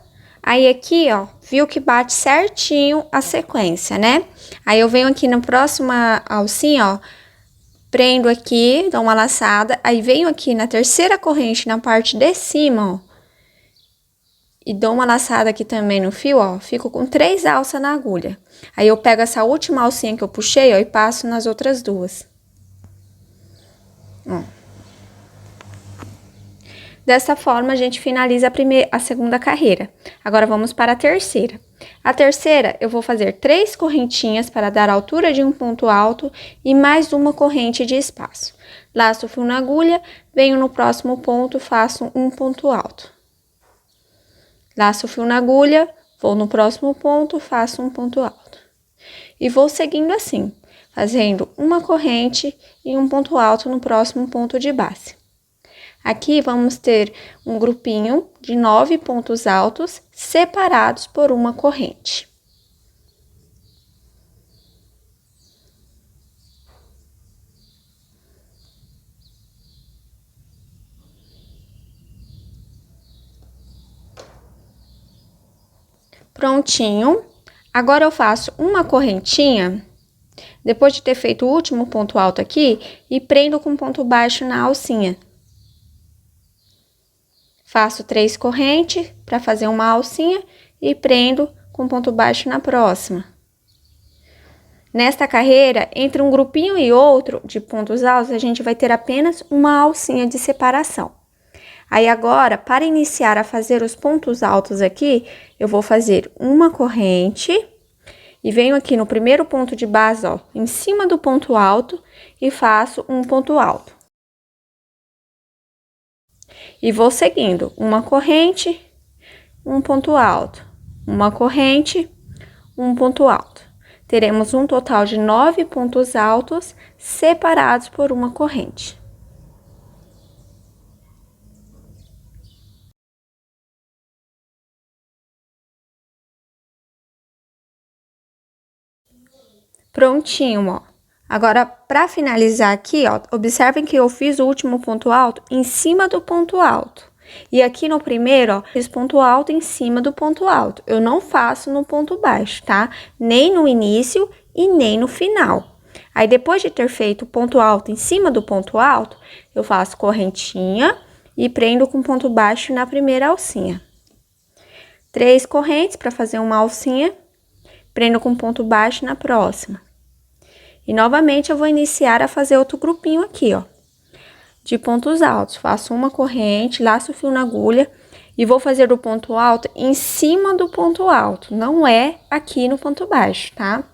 Aí aqui, ó, viu que bate certinho a sequência, né? Aí eu venho aqui na próxima alcinha, ó, prendo aqui, dou uma laçada, aí venho aqui na terceira corrente, na parte de cima, ó, e dou uma laçada aqui também no fio, ó, fico com 3 alças na agulha. Aí eu pego essa última alcinha que eu puxei, ó, e passo nas outras 2. Ó. Dessa forma, a gente finaliza a segunda carreira. Agora, vamos para a terceira. A terceira, eu vou fazer 3 correntinhas para dar altura de um ponto alto e mais uma corrente de espaço. Laço o fio na agulha, venho no próximo ponto, faço um ponto alto. Laço o fio na agulha, vou no próximo ponto, faço um ponto alto. E vou seguindo assim, fazendo uma corrente e um ponto alto no próximo ponto de base. Aqui vamos ter um grupinho de 9 pontos altos separados por uma corrente. Prontinho. Agora eu faço uma correntinha, depois de ter feito o último ponto alto aqui, e prendo com ponto baixo na alcinha. Faço 3 correntes para fazer uma alcinha e prendo com ponto baixo na próxima. Nesta carreira, entre um grupinho e outro de pontos altos, a gente vai ter apenas uma alcinha de separação. Aí agora, para iniciar a fazer os pontos altos aqui, eu vou fazer uma corrente e venho aqui no primeiro ponto de base, ó, em cima do ponto alto e faço um ponto alto. E vou seguindo uma corrente, um ponto alto, uma corrente, um ponto alto. Teremos um total de 9 pontos altos separados por uma corrente. Prontinho, ó. Agora, para finalizar aqui, ó, observem que eu fiz o último ponto alto em cima do ponto alto. E aqui no primeiro, ó, fiz ponto alto em cima do ponto alto. Eu não faço no ponto baixo, tá? Nem no início e nem no final. Aí, depois de ter feito o ponto alto em cima do ponto alto, eu faço correntinha e prendo com ponto baixo na primeira alcinha. 3 correntes para fazer uma alcinha, prendo com ponto baixo na próxima. E novamente eu vou iniciar a fazer outro grupinho aqui, ó, de pontos altos. Faço uma corrente, laço o fio na agulha e vou fazer o ponto alto em cima do ponto alto, não é aqui no ponto baixo, tá?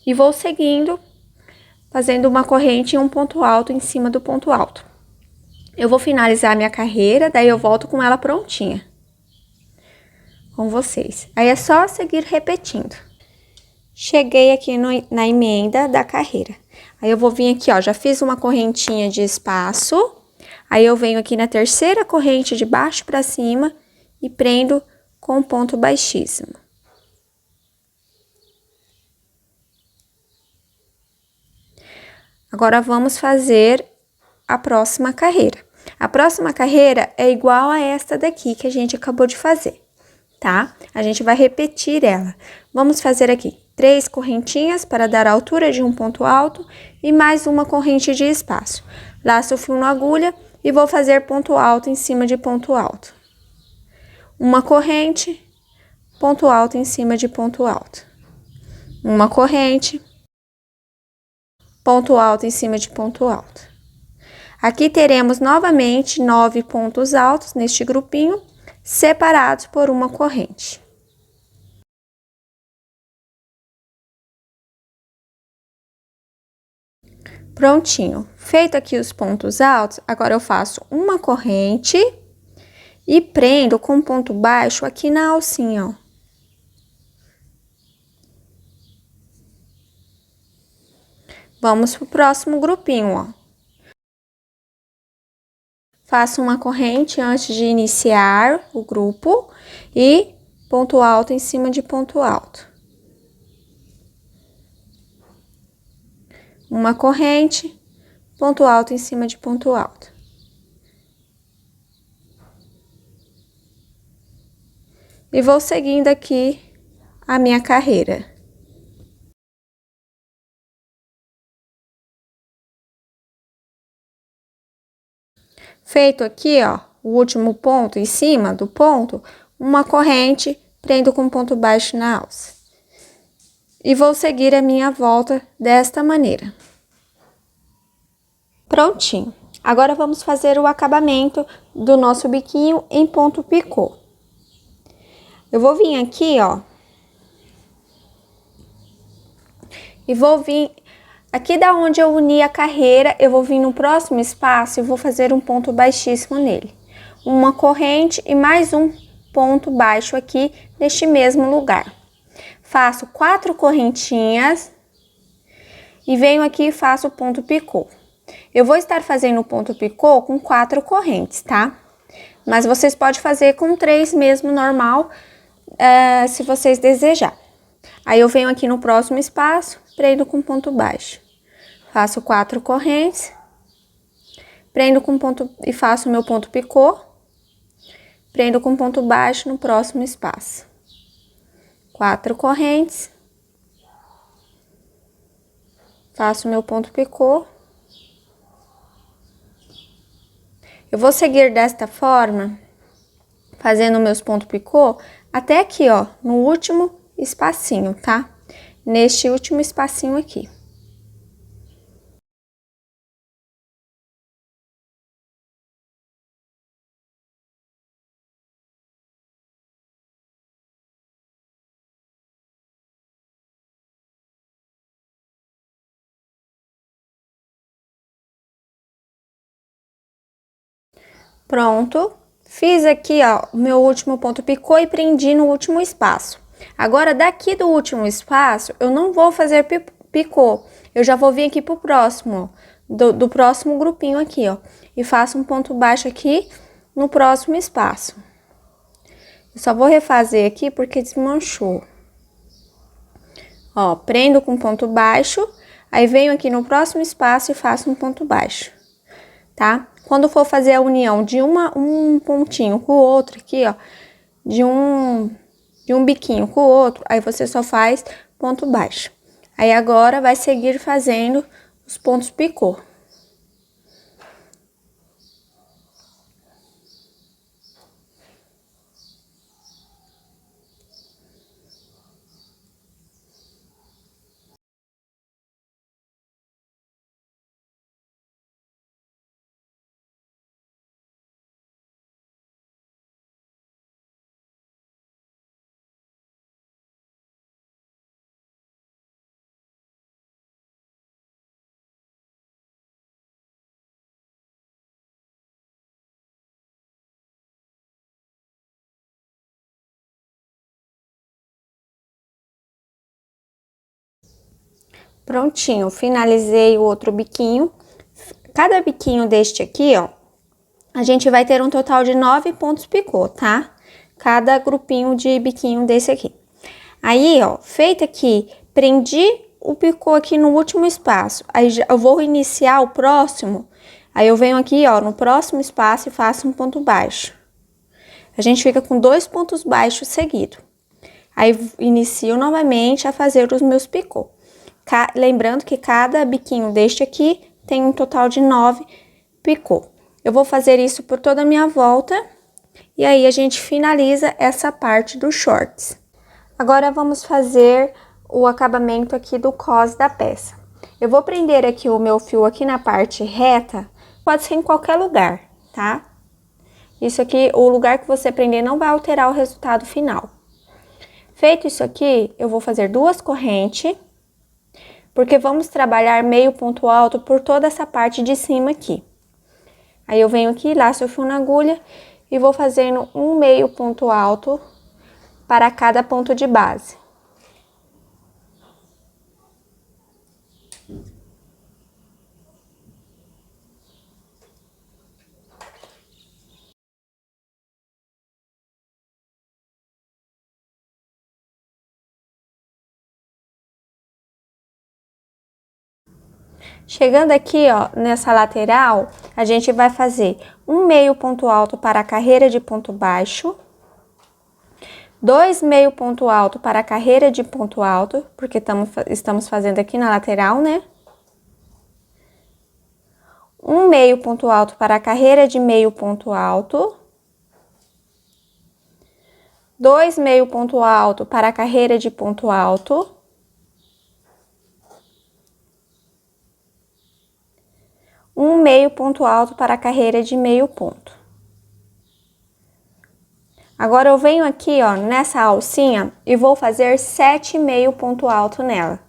E vou seguindo, fazendo uma corrente e um ponto alto em cima do ponto alto. Eu vou finalizar a minha carreira, daí eu volto com ela prontinha com vocês. Aí é só seguir repetindo. Cheguei aqui na emenda da carreira. Aí eu vou vir aqui, ó, já fiz uma correntinha de espaço. Aí eu venho aqui na terceira corrente de baixo para cima e prendo com ponto baixíssimo. Agora vamos fazer a próxima carreira. A próxima carreira é igual a esta daqui que a gente acabou de fazer, tá? A gente vai repetir ela. Vamos fazer aqui 3 correntinhas para dar a altura de um ponto alto e mais uma corrente de espaço. Laço o fio na agulha e vou fazer ponto alto em cima de ponto alto. Uma corrente, ponto alto em cima de ponto alto. Uma corrente, ponto alto em cima de ponto alto. Aqui teremos novamente 9 pontos altos neste grupinho, separados por uma corrente. Prontinho. Feito aqui os pontos altos, agora eu faço uma corrente e prendo com ponto baixo aqui na alcinha, ó. Vamos pro próximo grupinho, ó. Faço uma corrente antes de iniciar o grupo e ponto alto em cima de ponto alto. Uma corrente, ponto alto em cima de ponto alto. E vou seguindo aqui a minha carreira. Feito aqui, ó, o último ponto em cima do ponto, uma corrente, prendo com ponto baixo na alça. E vou seguir a minha volta desta maneira. Prontinho. Agora vamos fazer o acabamento do nosso biquinho em ponto picô. Eu vou vir aqui, ó, e vou vir aqui da onde eu uni a carreira, eu vou vir no próximo espaço e vou fazer um ponto baixíssimo nele. Uma corrente e mais um ponto baixo aqui neste mesmo lugar. Faço 4 correntinhas e venho aqui e faço o ponto picô. Eu vou estar fazendo o ponto picô com 4 correntes, tá? Mas vocês podem fazer com 3 mesmo, normal, se vocês desejar. Aí eu venho aqui no próximo espaço, prendo com ponto baixo. Faço 4 correntes, prendo com ponto e faço o meu ponto picô, prendo com ponto baixo no próximo espaço. 4 correntes, faço o meu ponto picô. Eu vou seguir desta forma, fazendo meus pontos picô, até aqui, ó, no último espacinho, tá? Neste último espacinho aqui. Pronto. Fiz aqui, ó, o meu último ponto picô e prendi no último espaço. Agora, daqui do último espaço, eu não vou fazer picô. Eu já vou vir aqui pro próximo, ó, do próximo grupinho aqui, ó. E faço um ponto baixo aqui no próximo espaço. Eu só vou refazer aqui porque desmanchou. Ó, prendo com ponto baixo, aí venho aqui no próximo espaço e faço um ponto baixo, tá? Quando for fazer a união de um pontinho com o outro aqui, ó, de um biquinho com o outro, aí você só faz ponto baixo. Aí agora vai seguir fazendo os pontos picô. Prontinho, finalizei o outro biquinho. Cada biquinho deste aqui, ó, a gente vai ter um total de 9 pontos picô, tá? Cada grupinho de biquinho desse aqui. Aí, ó, feito aqui, prendi o picô aqui no último espaço. Aí eu vou iniciar o próximo. Aí eu venho aqui, ó, no próximo espaço e faço um ponto baixo. A gente fica com 2 pontos baixos seguidos. Aí inicio novamente a fazer os meus picô. Lembrando que cada biquinho deste aqui tem um total de 9 picô. Eu vou fazer isso por toda a minha volta e aí a gente finaliza essa parte dos shorts. Agora vamos fazer o acabamento aqui do cos da peça. Eu vou prender aqui o meu fio aqui na parte reta, pode ser em qualquer lugar, tá? Isso aqui, o lugar que você prender não vai alterar o resultado final. Feito isso aqui, eu vou fazer 2 correntes, porque vamos trabalhar meio ponto alto por toda essa parte de cima aqui. Aí eu venho aqui, laço o fio na agulha e vou fazendo um meio ponto alto para cada ponto de base. Chegando aqui, ó, nessa lateral, a gente vai fazer um meio ponto alto para a carreira de ponto baixo, 2 meio ponto alto para a carreira de ponto alto, porque estamos fazendo aqui na lateral, né? Um meio ponto alto para a carreira de meio ponto alto, 2 meio ponto alto para a carreira de ponto alto, um meio ponto alto para a carreira de meio ponto. Agora eu venho aqui, ó, nessa alcinha e vou fazer 7 meio ponto alto nela.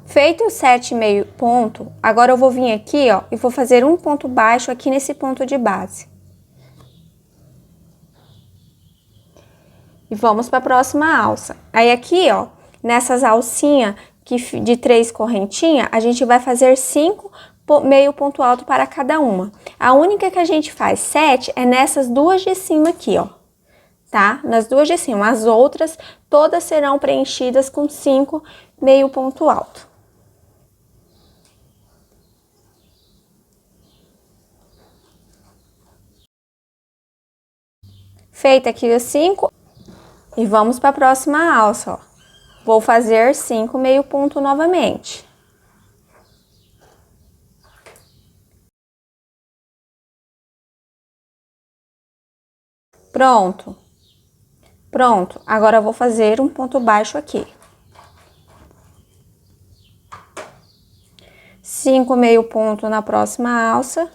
Feito os 7 meio ponto, agora eu vou vir aqui, ó, e vou fazer um ponto baixo aqui nesse ponto de base. E vamos para a próxima alça. Aí aqui, ó, nessas alcinhas de 3 correntinhas, a gente vai fazer 5 meio ponto alto para cada uma. A única que a gente faz 7 é nessas duas de cima aqui, ó, tá? Nas duas de cima. As outras todas serão preenchidas com 5 meio ponto alto. Feita aqui os 5, e vamos para a próxima alça, ó. Vou fazer 5 meio ponto novamente. Pronto. Pronto. Agora eu vou fazer um ponto baixo aqui. 5 meio ponto na próxima alça.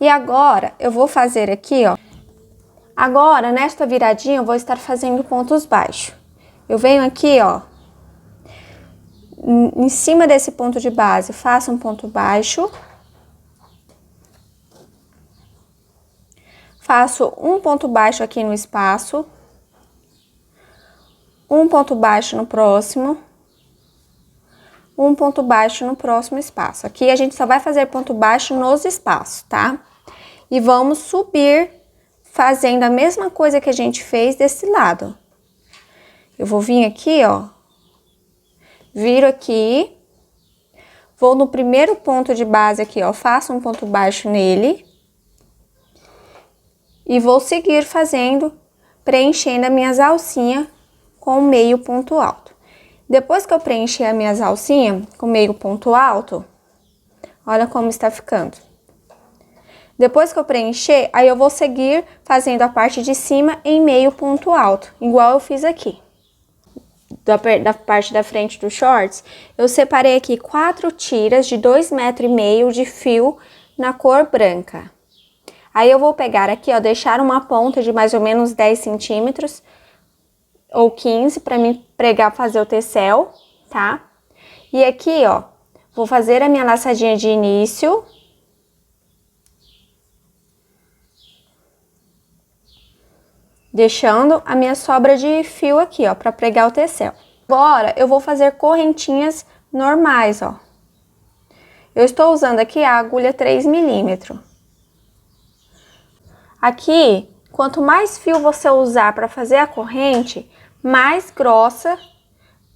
E agora, eu vou fazer aqui, ó. Agora, nesta viradinha, eu vou estar fazendo pontos baixos. Eu venho aqui, ó, em cima desse ponto de base, faço um ponto baixo. Faço um ponto baixo aqui no espaço. Um ponto baixo no próximo. Um ponto baixo no próximo espaço. Aqui a gente só vai fazer ponto baixo nos espaços, tá? E vamos subir fazendo a mesma coisa que a gente fez desse lado. Eu vou vir aqui, ó, viro aqui, vou no primeiro ponto de base aqui, ó, faço um ponto baixo nele e vou seguir fazendo, preenchendo as minhas alcinhas com meio ponto alto. Depois que eu preencher as minhas alcinhas com meio ponto alto, olha como está ficando. Depois que eu preencher, aí eu vou seguir fazendo a parte de cima em meio ponto alto, igual eu fiz aqui. Da parte da frente do shorts, eu separei aqui 4 tiras de 2,5 metros de fio na cor branca. Aí eu vou pegar aqui, ó, deixar uma ponta de mais ou menos 10 centímetros ou 15 para mim pregar, fazer o tecel, tá? E aqui, ó, vou fazer a minha laçadinha de início. Deixando a minha sobra de fio aqui, ó, para pregar o tecel. Agora, eu vou fazer correntinhas normais, ó. Eu estou usando aqui a agulha 3 milímetros. Aqui, quanto mais fio você usar para fazer a corrente, mais grossa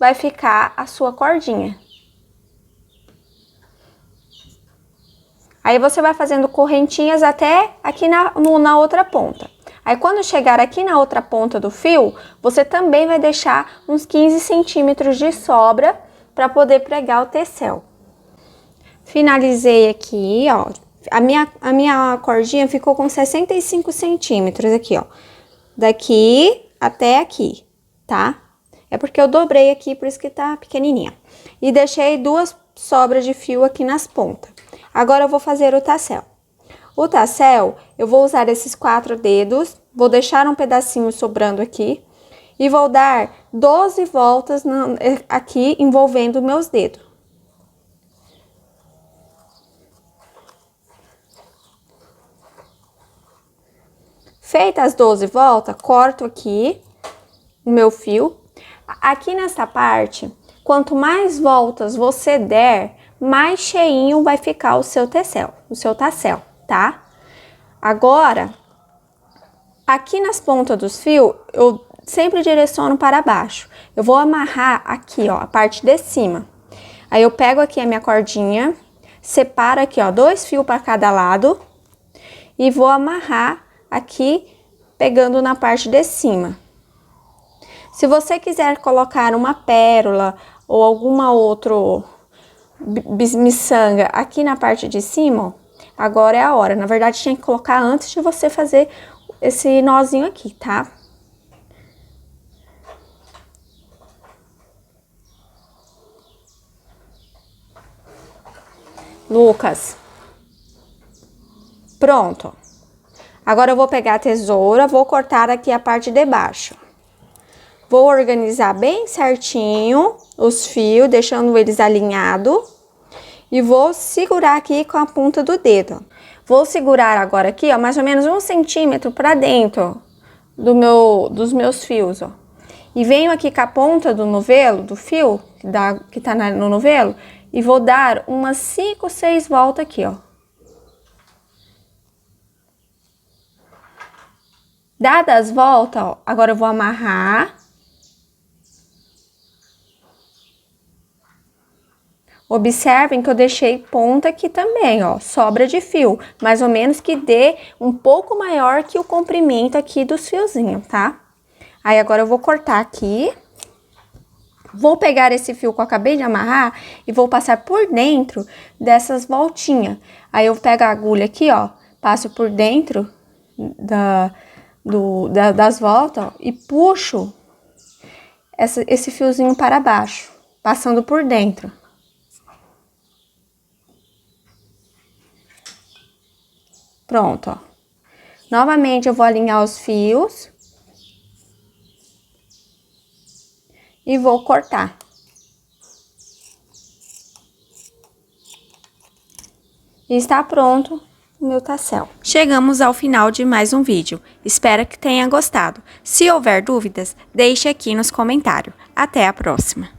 vai ficar a sua cordinha. Aí você vai fazendo correntinhas até aqui na outra ponta. Aí quando chegar aqui na outra ponta do fio, você também vai deixar uns 15 centímetros de sobra para poder pregar o tecel. Finalizei aqui, ó. A minha cordinha ficou com 65 centímetros aqui, ó. Daqui até aqui, tá? É porque eu dobrei aqui, por isso que tá pequenininha. E deixei 2 sobras de fio aqui nas pontas. Agora eu vou fazer o tassel. O tassel, eu vou usar esses 4 dedos, vou deixar um pedacinho sobrando aqui e vou dar 12 voltas aqui envolvendo meus dedos. Feitas as 12 voltas, corto aqui o meu fio. Aqui nessa parte, quanto mais voltas você der, mais cheinho vai ficar o seu tassel, tá? Agora, aqui nas pontas dos fios, eu sempre direciono para baixo. Eu vou amarrar aqui, ó, a parte de cima. Aí eu pego aqui a minha cordinha, separo aqui, ó, 2 fios para cada lado e vou amarrar aqui, pegando na parte de cima. Se você quiser colocar uma pérola ou alguma outra miçanga aqui na parte de cima, ó, agora é a hora. Na verdade, tinha que colocar antes de você fazer esse nozinho aqui, tá? Lucas. Pronto. Agora eu vou pegar a tesoura, vou cortar aqui a parte de baixo. Vou organizar bem certinho os fios, deixando eles alinhados. E vou segurar aqui com a ponta do dedo. Vou segurar agora aqui, ó, mais ou menos 1 centímetro para dentro dos meus fios, ó. E venho aqui com a ponta do novelo, do fio, que tá no novelo, e vou dar umas 5, 6 voltas aqui, ó. Dadas as voltas, ó, agora eu vou amarrar. Observem que eu deixei ponta aqui também, ó, sobra de fio, mais ou menos que dê um pouco maior que o comprimento aqui dos fiozinhos, tá? Aí agora eu vou cortar aqui. Vou pegar esse fio que eu acabei de amarrar e vou passar por dentro dessas voltinhas. Aí eu pego a agulha aqui, ó, passo por dentro das voltas, ó, e puxo esse fiozinho para baixo, passando por dentro. Pronto, ó. Novamente eu vou alinhar os fios. E vou cortar. E está pronto o meu tassel. Chegamos ao final de mais um vídeo. Espero que tenha gostado. Se houver dúvidas, deixe aqui nos comentários. Até a próxima!